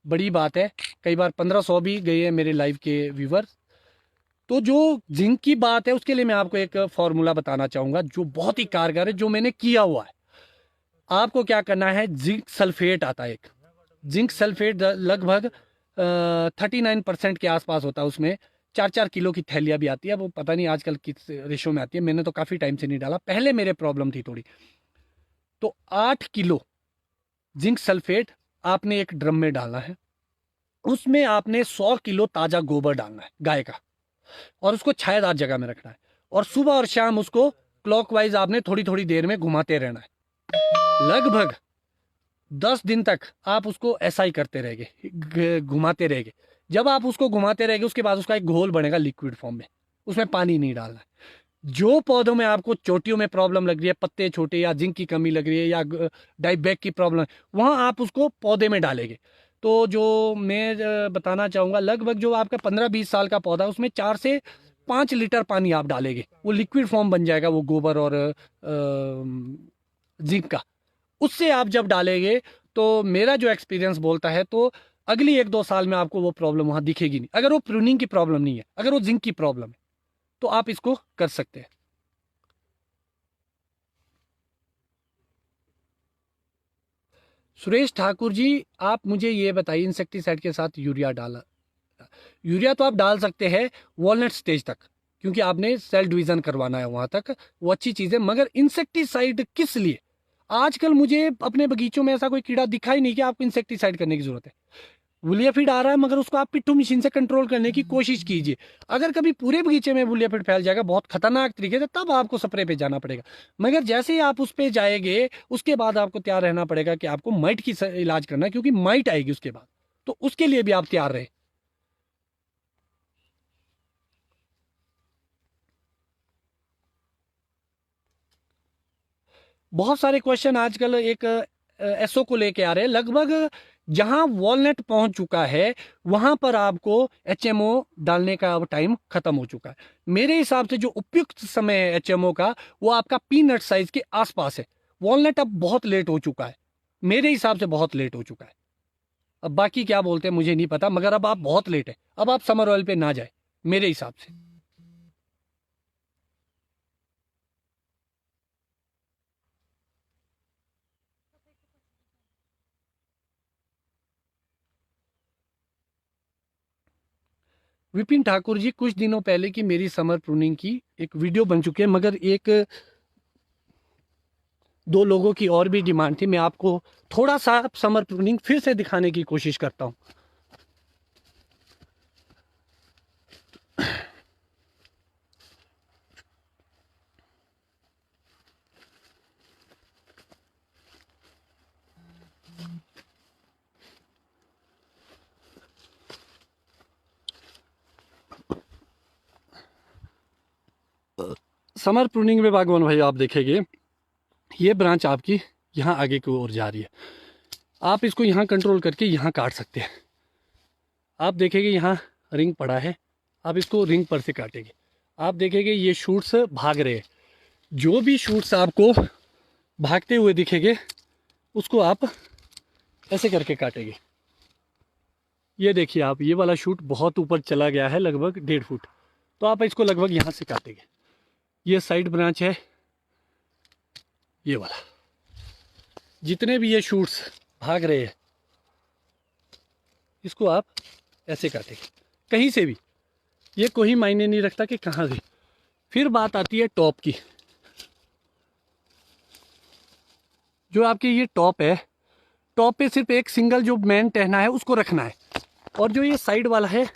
बड़ी बात है। कई बार 1500 भी गए हैं मेरे लाइव के व्यूवर्स। तो जो जिंक की बात है उसके लिए मैं आपको एक फॉर्मूला बताना चाहूंगा जो बहुत ही कारगर है, जो मैंने किया हुआ है। आपको क्या करना है, जिंक सल्फेट आता है एक। जिंक सल्फेट लगभग 39% के आसपास होता है। उसमें 4-4 किलो की थैलियाँ भी आती है। वो पता नहीं आजकल किस रेशो में आती है, मैंने तो काफ़ी टाइम से नहीं डाला, पहले मेरे प्रॉब्लम थी थोड़ी। तो 8 किलो जिंक सल्फेट आपने एक ड्रम में डालना है। उसमें आपने 100 किलो ताज़ा गोबर डालना है गाय का, और उसको छायादार जगह में रखना है। और सुबह और शाम उसको क्लॉकवाइज आपने थोड़ी थोड़ी देर में घुमाते रहना है। लगभग 10 दिन तक आप उसको ऐसा ही करते रहेंगे, घुमाते रहेंगे। जब आप उसको घुमाते रहेंगे उसके बाद उसका एक घोल बनेगा लिक्विड फॉर्म में, उसमें पानी नहीं डालना है। जो पौधों में आपको चोटियों में प्रॉब्लम लग रही है, पत्ते छोटे या जिंक की कमी लग रही है या डाइबैक की प्रॉब्लम है, वहां आप उसको पौधे में डालेंगे। तो जो मैं बताना चाहूंगा, लगभग जो आपका 15-20 साल का पौधा, उसमें 4 से 5 लीटर पानी आप डालेंगे, वो लिक्विड फॉर्म बन जाएगा वो गोबर और जिंक का। उससे आप जब डालेंगे तो मेरा जो एक्सपीरियंस बोलता है, तो अगली 1-2 साल में आपको वो प्रॉब्लम वहां दिखेगी नहीं। अगर वो प्रूनिंग की प्रॉब्लम नहीं है, अगर वो जिंक की प्रॉब्लम है, तो आप इसको कर सकते हैं। सुरेश ठाकुर जी, आप मुझे ये बताइए, इंसेक्टिसाइड के साथ यूरिया डाला, यूरिया तो आप डाल सकते हैं वॉलनट स्टेज तक, क्योंकि आपने सेल डिवीजन करवाना है वहां तक, वो अच्छी चीज है। मगर इंसेक्टिसाइड किस लिए? आजकल मुझे अपने बगीचों में ऐसा कोई कीड़ा दिखा ही नहीं कि आपको इंसेक्टिसाइड करने की जरूरत है। वुलियाफिड आ रहा है, मगर उसको आप पिट्ठू मशीन से कंट्रोल करने की कोशिश कीजिए। अगर कभी पूरे बगीचे में वुलियाफिड फैल जाएगा बहुत खतरनाक तरीके से, तब आपको स्प्रे पे जाना पड़ेगा। मगर जैसे ही आप उस पे जाएंगे, उसके बाद आपको तैयार रहना पड़ेगा कि आपको माइट की इलाज करना है, क्योंकि माइट आएगी उसके बाद। तो उसके लिए भी आप तैयार रहे। बहुत सारे क्वेश्चन आजकल एक एसओ को लेके आ रहे हैं। लगभग जहां वॉलनट पहुंच चुका है वहां पर आपको एचएमओ डालने का अब टाइम खत्म हो चुका है। मेरे हिसाब से जो उपयुक्त समय है एचएमओ का, वो आपका पीनट साइज के आसपास है। वॉलनट अब बहुत लेट हो चुका है, मेरे हिसाब से बहुत लेट हो चुका है। अब बाकी क्या बोलते हैं मुझे नहीं पता, मगर अब आप बहुत लेट है। अब आप समर ऑयल पे ना जाए मेरे हिसाब से। विपिन ठाकुर जी, कुछ दिनों पहले की मेरी समर प्रूनिंग की एक वीडियो बन चुकी है, मगर एक दो लोगों की और भी डिमांड थी। मैं आपको थोड़ा सा समर प्रूनिंग फिर से दिखाने की कोशिश करता हूँ। समर प्रूनिंग में बागवान भाई आप देखेंगे ये ब्रांच आपकी यहाँ आगे की ओर जा रही है। आप इसको यहाँ कंट्रोल करके यहाँ काट सकते हैं। आप देखेंगे यहाँ रिंग पड़ा है, आप इसको रिंग पर से काटेंगे। आप देखेंगे ये शूट्स भाग रहे हैं। जो भी शूट्स आपको भागते हुए दिखेंगे उसको आप ऐसे करके काटेंगे। ये देखिए आप, ये वाला शूट बहुत ऊपर चला गया है, लगभग 1.5 फुट, तो आप इसको लगभग यहाँ से काटेंगे। ये साइड ब्रांच है ये वाला। जितने भी ये शूट्स भाग रहे हैं इसको आप ऐसे काटेंगे, कहीं से भी, ये कोई मायने नहीं रखता कि कहाँ से। फिर बात आती है टॉप की। जो आपके ये टॉप है, टॉप पे सिर्फ एक सिंगल जो मेन टहना है उसको रखना है, और जो ये साइड वाला है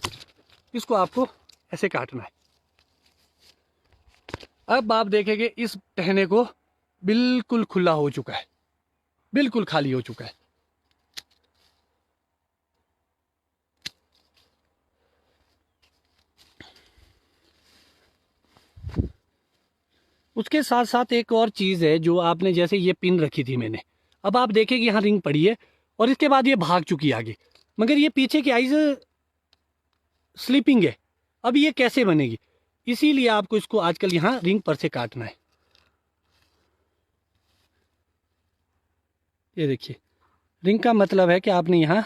इसको आपको ऐसे काटना है। अब आप देखेंगे इस टहने को बिल्कुल खुला हो चुका है, बिल्कुल खाली हो चुका है। उसके साथ साथ एक और चीज़ है जो आपने, जैसे ये पिन रखी थी मैंने, अब आप देखेंगे यहाँ रिंग पड़ी है और इसके बाद ये भाग चुकी है आगे, मगर ये पीछे की आइज स्लीपिंग है। अब ये कैसे बनेगी? इसीलिए आपको इसको आजकल यहाँ रिंग पर से काटना है। ये देखिए, रिंग का मतलब है कि आपने यहाँ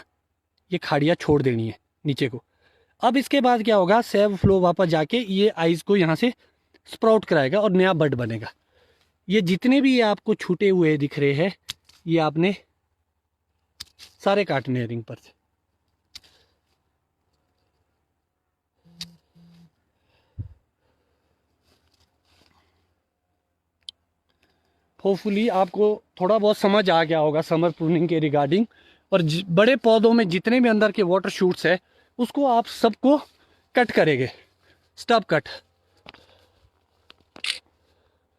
ये खाड़ियाँ छोड़ देनी है नीचे को। अब इसके बाद क्या होगा, सेव फ्लो वापस जाके ये आइज को यहाँ से स्प्राउट कराएगा और नया बड बनेगा। ये जितने भी ये आपको छूटे हुए दिख रहे हैं ये आपने सारे काटने हैं रिंग पर से। होपफुली आपको थोड़ा बहुत समझ आ गया होगा समर प्रूनिंग के रिगार्डिंग। और बड़े पौधों में जितने भी अंदर के वाटर शूट्स है उसको आप सबको कट करेंगे, स्टब कट।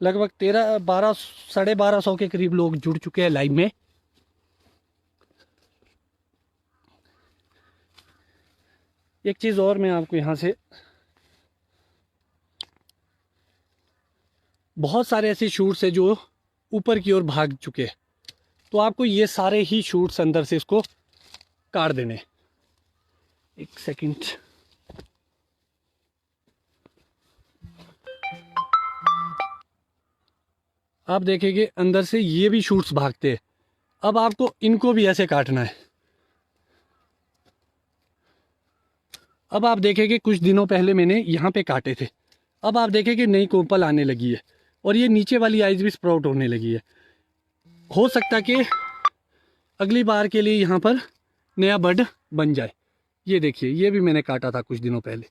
लगभग 1200 के करीब लोग जुड़ चुके हैं लाइव में। एक चीज़ और मैं आपको यहाँ से, बहुत सारे ऐसे शूट्स है जो ऊपर की ओर भाग चुके हैं, तो आपको ये सारे ही शूट्स अंदर से इसको काट देने। एक सेकंड, आप देखेंगे अंदर से ये भी शूट्स भागते हैं। अब आपको इनको भी ऐसे काटना है। अब आप देखेंगे कुछ दिनों पहले मैंने यहाँ पे काटे थे, अब आप देखेंगे नई कोपल आने लगी है और ये नीचे वाली आइज भी स्प्राउट होने लगी है। हो सकता कि अगली बार के लिए यहाँ पर नया बड बन जाए। ये देखिए, ये भी मैंने काटा था कुछ दिनों पहले,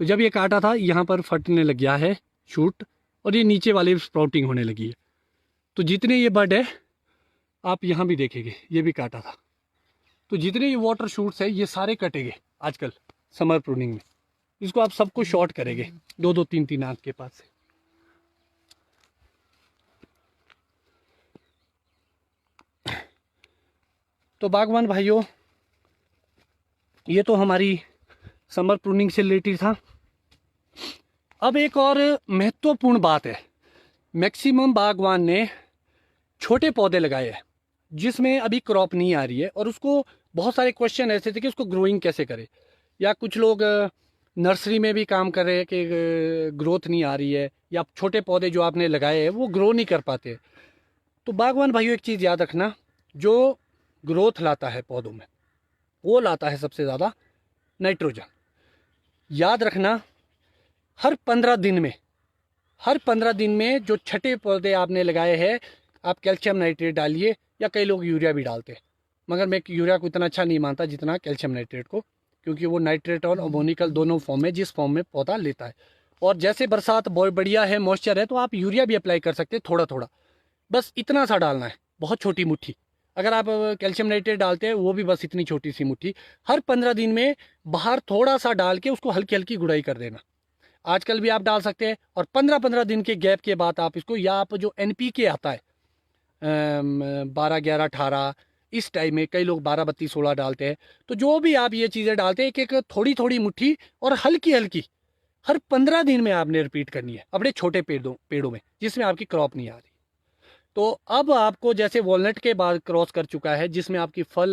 तो जब ये काटा था यहाँ पर फटने लग गया है शूट और ये नीचे वाली स्प्राउटिंग होने लगी है। तो जितने ये बड है आप यहाँ भी देखेंगे ये भी काटा था। तो जितने ये वाटर शूट्स है ये सारे कटेंगे आजकल समर प्रूनिंग में। इसको आप सबको शॉर्ट करेंगे 2-2 3-3 आंख के पास से। तो बागवान भाइयों, ये तो हमारी समर प्रूनिंग से रिलेटेड था। अब एक और महत्वपूर्ण बात है, मैक्सिमम बागवान ने छोटे पौधे लगाए हैं जिसमें अभी क्रॉप नहीं आ रही है, और उसको बहुत सारे क्वेश्चन ऐसे थे कि उसको ग्रोइंग कैसे करें, या कुछ लोग नर्सरी में भी काम कर रहे हैं कि ग्रोथ नहीं आ रही है, या छोटे पौधे जो आपने लगाए हैं वो ग्रो नहीं कर पाते। तो बागवान भाइयों एक चीज़ याद रखना, जो ग्रोथ लाता है पौधों में वो लाता है सबसे ज़्यादा नाइट्रोजन। याद रखना, हर 15 दिन में जो छठे पौधे आपने लगाए हैं आप कैल्शियम नाइट्रेट डालिए, या कई लोग यूरिया भी डालते हैं, मगर मैं यूरिया को इतना अच्छा नहीं मानता जितना कैल्शियम नाइट्रेट को क्योंकि वो नाइट्रेट और अमोनिकल दोनों फॉर्म में, जिस फॉर्म में पौधा लेता है। और जैसे बरसात बहुत बढ़िया है, मॉइस्चर है, तो आप यूरिया भी अप्लाई कर सकते हैं, थोड़ा थोड़ा, बस इतना सा डालना है, बहुत छोटी मुट्ठी। अगर आप कैल्शियम नाइट्रेट डालते हैं वो भी बस इतनी छोटी सी मुट्ठी, हर 15 दिन में बाहर थोड़ा सा डाल के उसको हल्की हल्की गुड़ाई कर देना। आजकल भी आप डाल सकते हैं, और 15-15 दिन के गैप के बाद आप इसको, या आप जो NPK आता है 12, 11, 18, इस टाइम में कई लोग 12, 32, 16 डालते हैं। तो जो भी आप ये चीज़ें डालते हैं, एक एक थोड़ी थोड़ी मुट्ठी और हल्की हल्की हर 15 दिन में आपने रिपीट करनी है अपने छोटे पेड़ों में, जिसमें आपकी क्रॉप नहीं आ रही। तो अब आपको जैसे वॉलनट के बाद क्रॉस कर चुका है, जिसमें आपकी फल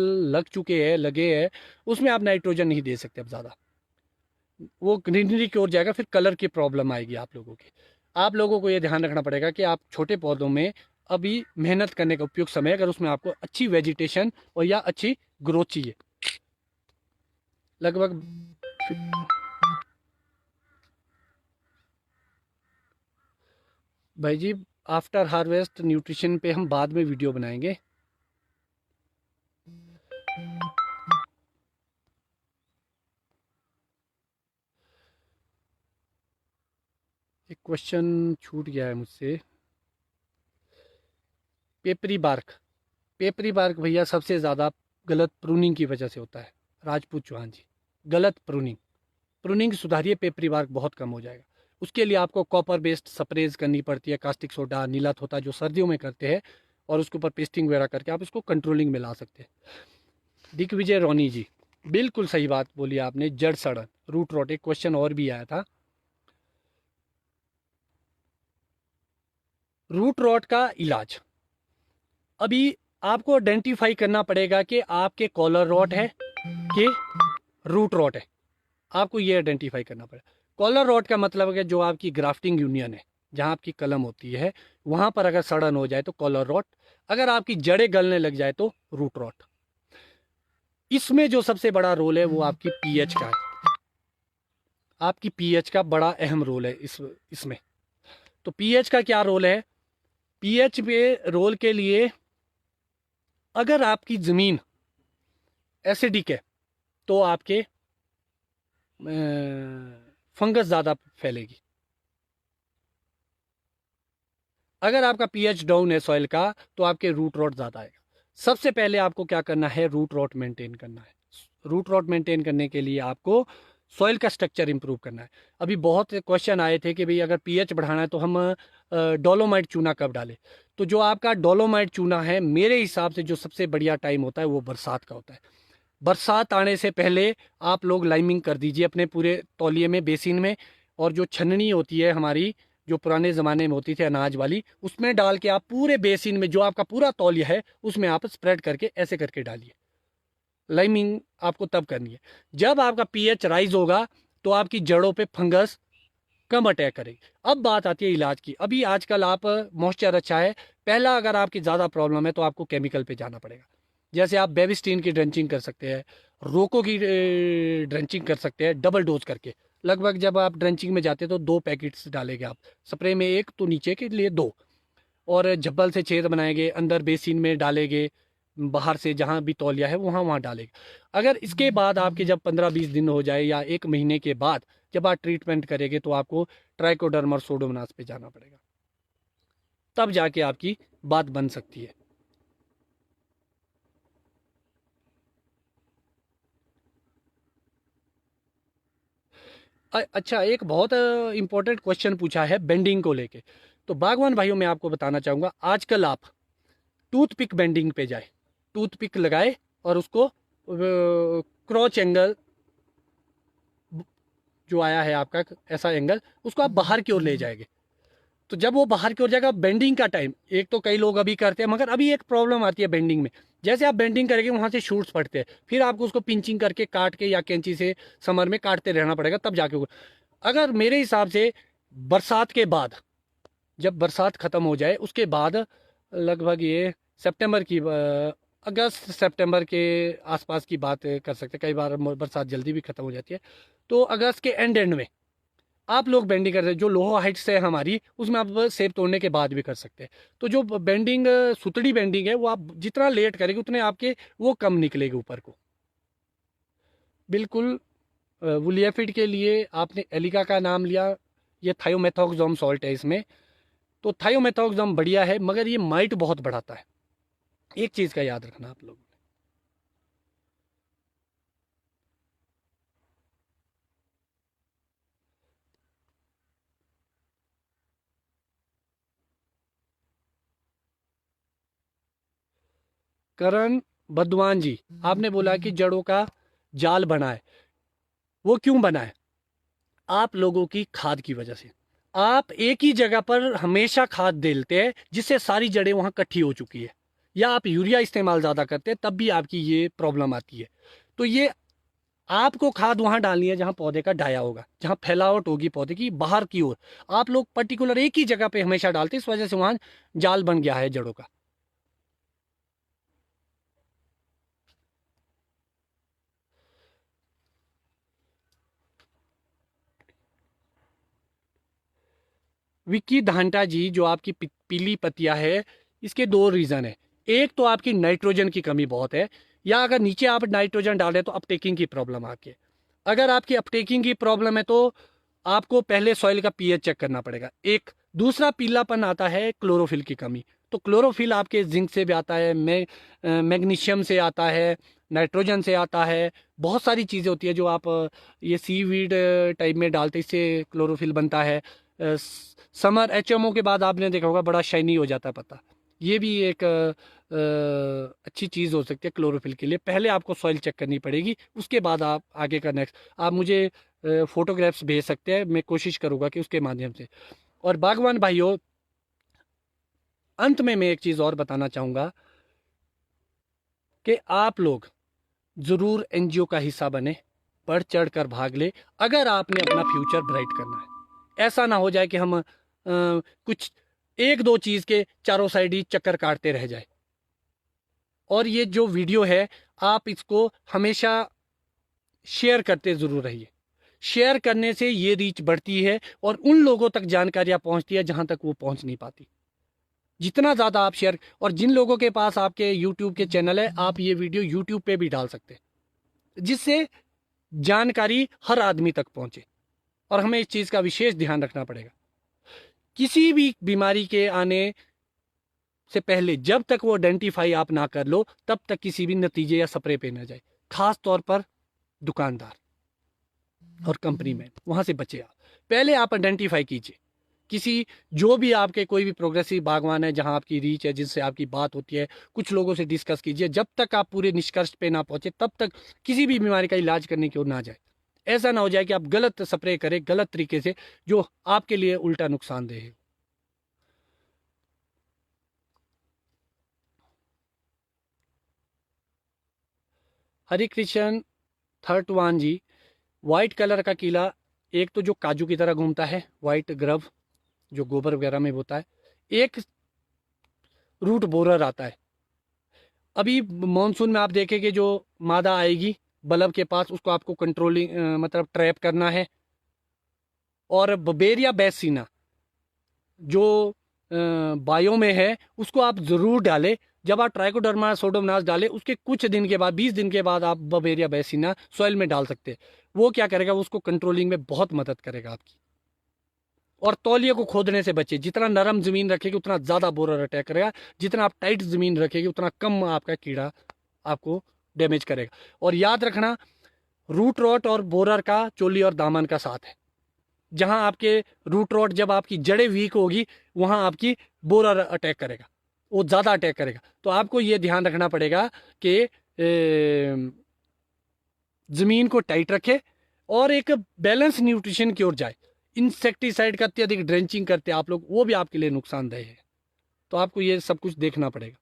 लगे हैं, उसमें आप नाइट्रोजन नहीं दे सकते अब ज़्यादा, वो ग्रीनरी की ओर जाएगा, फिर कलर की प्रॉब्लम आएगी आप लोगों की। आप लोगों को ये ध्यान रखना पड़ेगा कि आप छोटे पौधों में अभी मेहनत करने का उपयुक्त समय, अगर उसमें आपको अच्छी वेजिटेशन और या अच्छी ग्रोथ चाहिए। लगभग भाई जी, आफ्टर हार्वेस्ट न्यूट्रिशन पे हम बाद में वीडियो बनाएंगे। एक क्वेश्चन छूट गया है मुझसे। पेपरी बार्क भैया सबसे ज़्यादा गलत प्रूनिंग की वजह से होता है। राजपूत चौहान जी, गलत प्रूनिंग सुधारिए, पेपरी बार्क बहुत कम हो जाएगा। उसके लिए आपको कॉपर बेस्ड स्प्रेज करनी पड़ती है, कास्टिक सोडा, नीला थोथा, जो सर्दियों में करते हैं, और उसके ऊपर पेस्टिंग वगैरह करके आप इसको कंट्रोलिंग में ला सकते हैं। दिग्विजय रोनी जी, बिल्कुल सही बात बोली आपने, जड़ सड़न, रूट रॉट। एक क्वेश्चन और भी आया था, रूट रॉट का इलाज। अभी आपको आइडेंटिफाई करना पड़ेगा कि आपके कॉलर रॉट है कि रूट रॉट है। आपको ये आइडेंटिफाई करना पड़ेगा। कॉलर रॉट का मतलब है जो आपकी ग्राफ्टिंग यूनियन है, जहाँ आपकी कलम होती है, वहाँ पर अगर सड़न हो जाए तो कॉलर रॉट, अगर आपकी जड़ें गलने लग जाए तो रूट रॉट। इसमें जो सबसे बड़ा रोल है वो आपकी पीएच का है। आपकी पीएच का बड़ा अहम रोल है इसमें। तो पीएच का क्या रोल है? पीएच पे रोल के लिए, अगर आपकी ज़मीन एसिडिक है तो आपके फंगस ज़्यादा फैलेगी। अगर आपका पीएच डाउन है सॉइल का, तो आपके रूट रॉट ज़्यादा आएगा। सबसे पहले आपको क्या करना है? रूट रॉट मेंटेन करना है। रूट रॉट मेंटेन करने के लिए आपको सॉइल का स्ट्रक्चर इंप्रूव करना है। अभी बहुत क्वेश्चन आए थे कि भाई अगर पीएच बढ़ाना है तो हम डोलोमाइट चूना कब डालें। तो जो आपका डोलोमाइट चूना है, मेरे हिसाब से जो सबसे बढ़िया टाइम होता है वो बरसात का होता है। बरसात आने से पहले आप लोग लाइमिंग कर दीजिए अपने पूरे तौलिए में, बेसिन में, और जो छन्नी होती है हमारी, जो पुराने ज़माने में होती थी अनाज वाली, उसमें डाल के आप पूरे बेसिन में, जो आपका पूरा तौलिया है, उसमें आप स्प्रेड करके ऐसे करके डालिए। लाइमिंग आपको तब करनी है जब आपका पीएच राइज होगा, तो आपकी जड़ों पे फंगस कम अटैक करेगी। अब बात आती है इलाज की। अभी आजकल आप मॉइस्चर अच्छा है, पहला अगर आपकी ज़्यादा प्रॉब्लम है तो आपको केमिकल पे जाना पड़ेगा। जैसे आप बेबिस्टीन की ड्रेंचिंग कर सकते हैं, रोको की ड्रेंचिंग कर सकते हैं, डबल डोज करके। लगभग जब आप ड्रेंचिंग में जाते हैं तो 2 पैकेट्स डालेंगे आप, स्प्रे में एक तो नीचे के लिए 2, और झब्बल से छेद बनाएंगे, अंदर बेसिन में डालेंगे, बाहर से जहाँ भी तौलिया है वहाँ वहाँ डालेंगे। अगर इसके बाद आपके जब 15-20 दिन हो जाए या 1 महीने के बाद जब आप ट्रीटमेंट करेंगे, तो आपको ट्राइकोडर्मा और सोडोमोनास पे जाना पड़ेगा, तब जाके आपकी बात बन सकती है। अच्छा, एक बहुत इंपॉर्टेंट क्वेश्चन पूछा है बेंडिंग को लेके। तो बागवान भाइयों, मैं आपको बताना चाहूँगा, आजकल आप टूथपिक बेंडिंग पे जाए, टूथपिक लगाए और उसको क्रॉच एंगल जो आया है आपका, ऐसा एंगल, उसको आप बाहर की ओर ले जाएंगे। तो जब वो बाहर की ओर जाएगा, बेंडिंग का टाइम, एक तो कई लोग अभी करते हैं, मगर अभी एक प्रॉब्लम आती है बेंडिंग में। जैसे आप बेंडिंग करेंगे वहाँ से शूट्स पड़ते हैं, फिर आपको उसको पिंचिंग करके काट के या कैंची से समर में काटते रहना पड़ेगा, तब जाके अगर मेरे हिसाब से बरसात के बाद, जब बरसात ख़त्म हो जाए उसके बाद, लगभग ये सितंबर की अगस्त सितंबर के आसपास की बात कर सकते हैं। कई बार बरसात जल्दी भी ख़त्म हो जाती है, तो अगस्त के एंड में आप लोग बेंडिंग करते हैं। जो लोहो हाइट्स है हमारी, उसमें आप सेब तोड़ने के बाद भी कर सकते हैं। तो जो बेंडिंग सुतड़ी बेंडिंग है, वो आप जितना लेट करेंगे उतने आपके वो कम निकलेगी ऊपर को। बिल्कुल। वुलियाफिड के लिए आपने एलिका का नाम लिया, ये थायोमेथोक्सोम सॉल्ट है इसमें। तो थायोमेथोक्सोम बढ़िया है, मगर ये माइट बहुत बढ़ाता है, एक चीज़ का याद रखना आप लोग। करण बदवान जी, आपने बोला कि जड़ों का जाल बना है। वो क्यों बना है? आप लोगों की खाद की वजह से। आप एक ही जगह पर हमेशा खाद देते हैं, जिससे सारी जड़ें वहां इकट्ठी हो चुकी है, या आप यूरिया इस्तेमाल ज़्यादा करते हैं, तब भी आपकी ये प्रॉब्लम आती है। तो ये आपको खाद वहां डालनी है जहां पौधे का डाया होगा, जहां फैलावट होगी पौधे की बाहर की ओर। आप लोग पर्टिकुलर एक ही जगह पे हमेशा डालते हैं, इस वजह से वहां जाल बन गया है जड़ों का। विक्की धांटा जी, जो आपकी पीली पत्तियां है, इसके दो रीज़न है। एक तो आपकी नाइट्रोजन की कमी बहुत है, या अगर नीचे आप नाइट्रोजन डाल रहे हैं तो अपटेकिंग की प्रॉब्लम आके। अगर आपकी अपटेकिंग की प्रॉब्लम है तो आपको पहले सॉइल का पीएच चेक करना पड़ेगा। एक दूसरा पीलापन आता है क्लोरोफिल की कमी। तो क्लोरोफिल आपके जिंक से भी आता है, मैग्नीशियम से आता है, नाइट्रोजन से आता है। बहुत सारी चीज़ें होती है जो आप ये सीवीड टाइप में डालते, इससे क्लोरोफिल बनता है। समर एचएमओ के बाद आपने देखा होगा बड़ा शाइनी हो जाता है पत्ता। ये भी एक अच्छी चीज़ हो सकती है क्लोरोफिल के लिए। पहले आपको सॉइल चेक करनी पड़ेगी, उसके बाद आप आगे का नेक्स्ट। आप मुझे फोटोग्राफ्स भेज सकते हैं, मैं कोशिश करूँगा कि उसके माध्यम से। और बागवान भाइयों, अंत में मैं एक चीज़ और बताना चाहूँगा कि आप लोग ज़रूर एनजीओ का हिस्सा बने, बढ़ चढ़ कर भाग ले, अगर आपने अपना फ्यूचर ब्राइट करना है। ऐसा ना हो जाए कि हम कुछ एक दो चीज़ के चारों साइड ही चक्कर काटते रह जाए। और ये जो वीडियो है, आप इसको हमेशा शेयर करते ज़रूर रहिए। शेयर करने से ये रीच बढ़ती है और उन लोगों तक जानकारियाँ पहुँचती है जहाँ तक वो पहुँच नहीं पाती। जितना ज़्यादा आप शेयर, और जिन लोगों के पास आपके यूट्यूब के चैनल है, आप ये वीडियो यूट्यूब पे भी डाल सकते हैं, जिससे जानकारी हर आदमी तक पहुँचे। और हमें इस चीज़ का विशेष ध्यान रखना पड़ेगा, किसी भी बीमारी के आने से पहले जब तक वो आइडेंटिफाई आप ना कर लो, तब तक किसी भी नतीजे या स्प्रे पे ना जाए। खास तौर पर दुकानदार और कंपनी मैन, वहां से बचे आप। पहले आप आइडेंटिफाई कीजिए किसी, जो भी आपके कोई भी प्रोग्रेसिव बागवान है जहां आपकी रीच है, जिससे आपकी बात होती है, कुछ लोगों से डिस्कस कीजिए। जब तक आप पूरे निष्कर्ष पे ना पहुंचे, तब तक किसी भी बीमारी का इलाज करने की ओर ना जाए। ऐसा ना हो जाए कि आप गलत स्प्रे करें गलत तरीके से, जो आपके लिए उल्टा नुकसानदेह है। हरे कृष्ण थर्टवान जी, वाइट कलर का कीला, एक तो जो काजू की तरह घूमता है, वाइट ग्रव जो गोबर वगैरह में होता है। एक रूट बोरर आता है। अभी मॉनसून में आप देखेंगे जो मादा आएगी बल्ब के पास, उसको आपको कंट्रोलिंग मतलब ट्रैप करना है। और बबेरिया बेसिना जो बायो में है, उसको आप ज़रूर डालें। जब आप ट्राइकोडर्मा सोडोमनास डालें, उसके कुछ दिन के बाद, 20 दिन के बाद आप बबेरिया बेसिना सॉइल में डाल सकते हैं। वो क्या करेगा, उसको कंट्रोलिंग में बहुत मदद करेगा आपकी। और तौलिए को खोदने से बचे। जितना नरम ज़मीन रखेगी उतना ज़्यादा बोरर अटैक करेगा, जितना आप टाइट ज़मीन रखेगी उतना कम आपका कीड़ा आपको डैमेज करेगा। और याद रखना, रूट रॉट और बोरर का चोली और दामन का साथ है। जहां आपके रूट रॉट, जब आपकी जड़ें वीक होगी, वहां आपकी बोरर अटैक करेगा, वो ज़्यादा अटैक करेगा। तो आपको ये ध्यान रखना पड़ेगा कि ज़मीन को टाइट रखे और एक बैलेंस न्यूट्रिशन की ओर जाए। इंसेक्टिसाइड का अत्यधिक ड्रेंचिंग करते हैं आप लोग, वो भी आपके लिए नुकसानदेह है। तो आपको ये सब कुछ देखना पड़ेगा।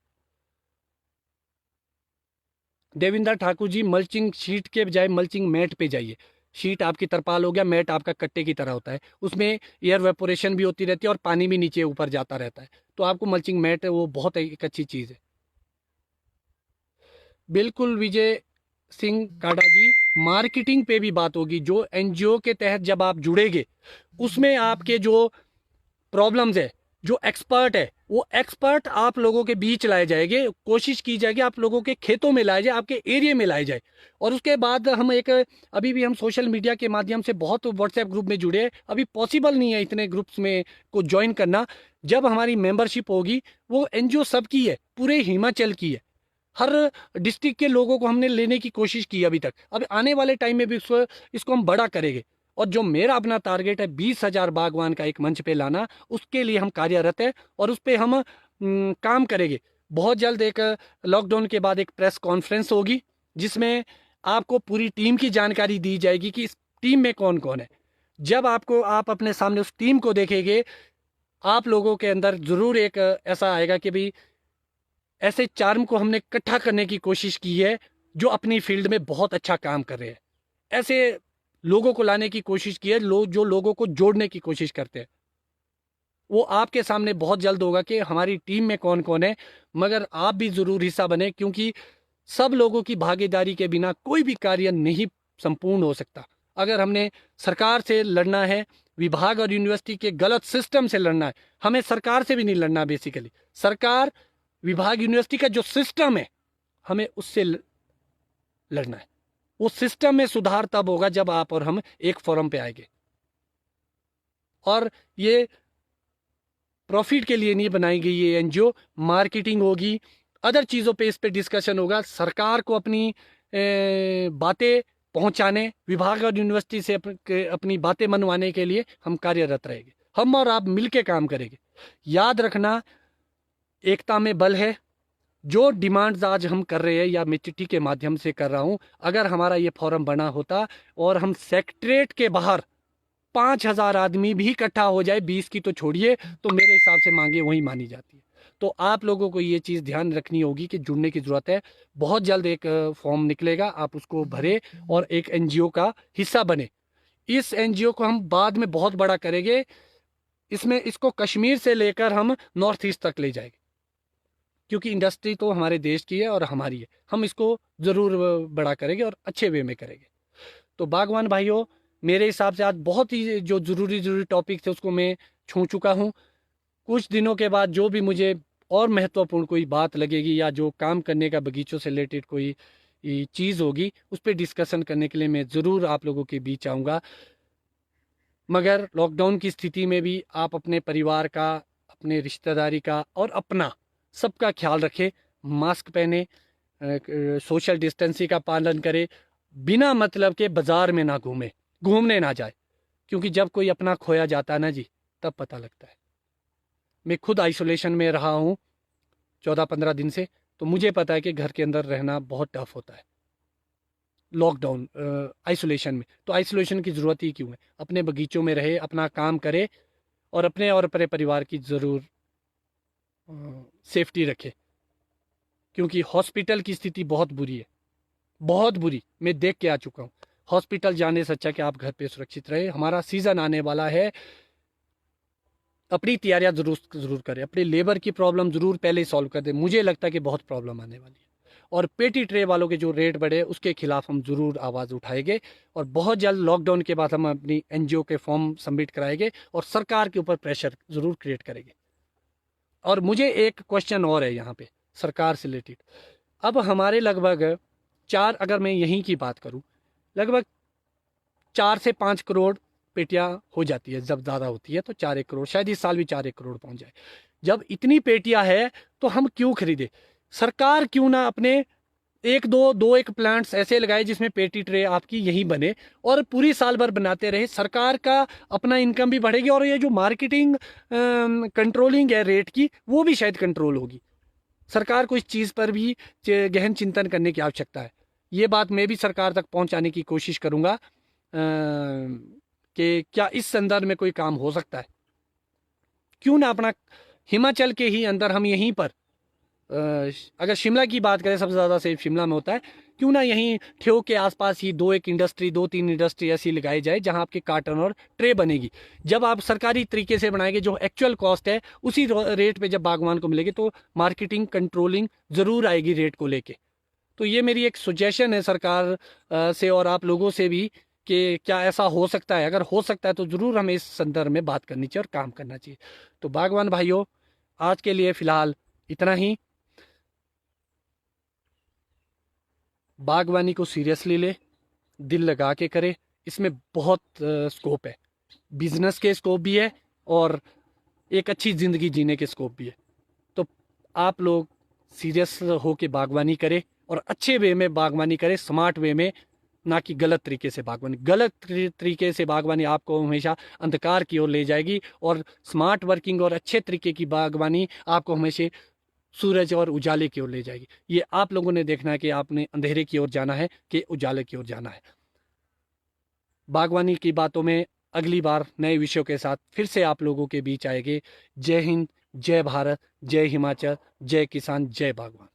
देविंदर ठाकुर जी, मल्चिंग शीट के बजाय मल्चिंग मैट पे जाइए। शीट आपकी तरपाल हो गया, मैट आपका कट्टे की तरह होता है, उसमें एयर वेपोरेशन भी होती रहती है और पानी भी नीचे ऊपर जाता रहता है। तो आपको मल्चिंग मैट है, वो बहुत एक अच्छी चीज़ है। बिल्कुल विजय सिंह काडा जी, मार्केटिंग पे भी बात होगी। जो एनजीओ के तहत जब आप जुड़ेंगे, उसमें आपके जो प्रॉब्लम्स है, जो एक्सपर्ट है वो एक्सपर्ट आप लोगों के बीच लाए जाएंगे, कोशिश की जाएगी आप लोगों के खेतों में लाए जाए, आपके एरिया में लाए जाए। और उसके बाद हम एक, अभी भी हम सोशल मीडिया के माध्यम से बहुत व्हाट्सएप ग्रुप में जुड़े हैं, अभी पॉसिबल नहीं है इतने ग्रुप्स में को ज्वाइन करना। जब हमारी मेंबरशिप होगी, वो एनजीओ सबकी है, पूरे हिमाचल की है, हर डिस्ट्रिक्ट के लोगों को हमने लेने की कोशिश की अभी तक। अब आने वाले टाइम में भी इसको हम बड़ा करेंगे। और जो मेरा अपना टारगेट है 20,000 बागवान का एक मंच पे लाना, उसके लिए हम कार्यरत है और उस पर हम काम करेंगे। बहुत जल्द एक लॉकडाउन के बाद एक प्रेस कॉन्फ्रेंस होगी, जिसमें आपको पूरी टीम की जानकारी दी जाएगी कि इस टीम में कौन कौन है। जब आप अपने सामने उस टीम को देखेंगे, आप लोगों के अंदर ज़रूर एक ऐसा आएगा कि भाई ऐसे चार्म को हमने इकट्ठा करने की कोशिश की है जो अपनी फील्ड में बहुत अच्छा काम कर रहे हैं। ऐसे लोगों को लाने की कोशिश की है, जो लोगों को जोड़ने की कोशिश करते हैं। वो आपके सामने बहुत जल्द होगा कि हमारी टीम में कौन कौन है। मगर आप भी ज़रूर हिस्सा बने, क्योंकि सब लोगों की भागीदारी के बिना कोई भी कार्य नहीं संपूर्ण हो सकता। अगर हमने सरकार से लड़ना है, विभाग और यूनिवर्सिटी के गलत सिस्टम से लड़ना है, हमें सरकार से भी नहीं लड़ना। बेसिकली सरकार, विभाग, यूनिवर्सिटी का जो सिस्टम है, हमें उससे लड़ना है। वो सिस्टम में सुधार तब होगा जब आप और हम एक फोरम पे आएंगे। और ये प्रॉफिट के लिए नहीं बनाई गई ये एनजीओ, मार्केटिंग होगी, अदर चीज़ों पे इस पे डिस्कशन होगा। सरकार को अपनी बातें पहुंचाने, विभाग और यूनिवर्सिटी से अपनी बातें मनवाने के लिए हम कार्यरत रहेंगे। हम और आप मिलके काम करेंगे। याद रखना, एकता में बल है। जो डिमांड्स आज हम कर रहे हैं या मैं चिट्ठी के माध्यम से कर रहा हूं, अगर हमारा ये फॉरम बना होता और हम सेक्रेटरीट के बाहर 5,000 आदमी भी इकट्ठा हो जाए, 20 की तो छोड़िए, तो मेरे हिसाब से मांगे वही मानी जाती है। तो आप लोगों को ये चीज़ ध्यान रखनी होगी कि जुड़ने की ज़रूरत है। बहुत जल्द एक फॉर्म निकलेगा, आप उसको भरे और एक एनजीओ का हिस्सा बने। इस एनजीओ को हम बाद में बहुत बड़ा करेंगे। इसको कश्मीर से लेकर हम नॉर्थ ईस्ट तक ले जाएंगे, क्योंकि इंडस्ट्री तो हमारे देश की है और हमारी है। हम इसको ज़रूर बड़ा करेंगे और अच्छे वे में करेंगे। तो बागवान भाइयों, मेरे हिसाब से आज बहुत ही जो ज़रूरी टॉपिक थे उसको मैं छू चुका हूँ। कुछ दिनों के बाद जो भी मुझे और महत्वपूर्ण कोई बात लगेगी या जो काम करने का बगीचों से रिलेटेड कोई चीज़ होगी, उस पर डिस्कशन करने के लिए मैं ज़रूर आप लोगों के बीच आऊँगा। मगर लॉकडाउन की स्थिति में भी आप अपने परिवार का, अपने रिश्तेदारी का और अपना सबका ख्याल रखें। मास्क पहने, सोशल डिस्टेंसिंग का पालन करें, बिना मतलब के बाजार में ना घूमने ना जाए, क्योंकि जब कोई अपना खोया जाता है ना जी, तब पता लगता है। मैं खुद आइसोलेशन में रहा हूँ 14-15 दिन से, तो मुझे पता है कि घर के अंदर रहना बहुत टफ होता है लॉकडाउन आइसोलेशन में। तो आइसोलेशन की ज़रूरत ही क्यों है? अपने बगीचों में रहे, अपना काम करे और अपने और अपने परिवार की ज़रूर सेफ्टी रखे, क्योंकि हॉस्पिटल की स्थिति बहुत बुरी है, बहुत बुरी। मैं देख के आ चुका हूँ। हॉस्पिटल जाने से अच्छा कि आप घर पे सुरक्षित रहे। हमारा सीज़न आने वाला है, अपनी तैयारियां ज़रूर करें, अपनी लेबर की प्रॉब्लम ज़रूर पहले ही सॉल्व कर दें। मुझे लगता है कि बहुत प्रॉब्लम आने वाली है। और पेटी ट्रे वालों के जो रेट बढ़े, उसके खिलाफ हम ज़रूर आवाज़ उठाएंगे। और बहुत जल्द लॉकडाउन के बाद हम अपनी एनजीओ के फॉर्म सबमिट कराएंगे और सरकार के ऊपर प्रेशर ज़रूर क्रिएट करेंगे। और मुझे एक क्वेश्चन और है यहाँ पे सरकार से रिलेटेड। अब हमारे लगभग 4, अगर मैं यहीं की बात करूँ, लगभग 4 से 5 करोड़ पेटियां हो जाती है। जब ज़्यादा होती है तो 4-1 करोड़, शायद इस साल भी 4-1 करोड़ पहुंच जाए। जब इतनी पेटियां है तो हम क्यों खरीदे? सरकार क्यों ना अपने एक प्लांट्स ऐसे लगाए जिसमें पेटी ट्रे आपकी यही बने और पूरी साल भर बनाते रहे। सरकार का अपना इनकम भी बढ़ेगी और ये जो मार्केटिंग कंट्रोलिंग है रेट की, वो भी शायद कंट्रोल होगी। सरकार को इस चीज़ पर भी गहन चिंतन करने की आवश्यकता है। ये बात मैं भी सरकार तक पहुंचाने की कोशिश करूंगा कि क्या इस संदर्भ में कोई काम हो सकता है। क्यों ना अपना हिमाचल के ही अंदर हम यहीं पर, अगर शिमला की बात करें, सबसे ज़्यादा सेफ शिमला में होता है, क्यों ना यहीं ठेव के आसपास ही 2-3 इंडस्ट्री ऐसी लगाई जाए जहां आपके कार्टन और ट्रे बनेगी। जब आप सरकारी तरीके से बनाएंगे, जो एक्चुअल कॉस्ट है उसी रेट पे जब बागवान को मिलेगी, तो मार्केटिंग कंट्रोलिंग ज़रूर आएगी रेट को लेके। तो ये मेरी एक सजेशन है सरकार से और आप लोगों से भी, कि क्या ऐसा हो सकता है? अगर हो सकता है तो ज़रूर हमें इस संदर्भ में बात करनी चाहिए और काम करना चाहिए। तो बागवान भाइयों, आज के लिए फ़िलहाल इतना ही। बागवानी को सीरियसली ले, दिल लगा के करे। इसमें बहुत स्कोप है, बिजनेस के स्कोप भी है और एक अच्छी ज़िंदगी जीने के स्कोप भी है। तो आप लोग सीरियस होके बागवानी करें और अच्छे वे में बागवानी करें, स्मार्ट वे में, ना कि गलत तरीके से बागवानी। गलत तरीके से बागवानी आपको हमेशा अंधकार की ओर ले जाएगी और स्मार्ट वर्किंग और अच्छे तरीके की बागवानी आपको हमेशा सूरज और उजाले की ओर ले जाएगी। ये आप लोगों ने देखना है कि आपने अंधेरे की ओर जाना है कि उजाले की ओर जाना है। बागवानी की बातों में अगली बार नए विषयों के साथ फिर से आप लोगों के बीच आएंगे। जय हिंद, जय भारत, जय हिमाचल, जय किसान, जय बागवान।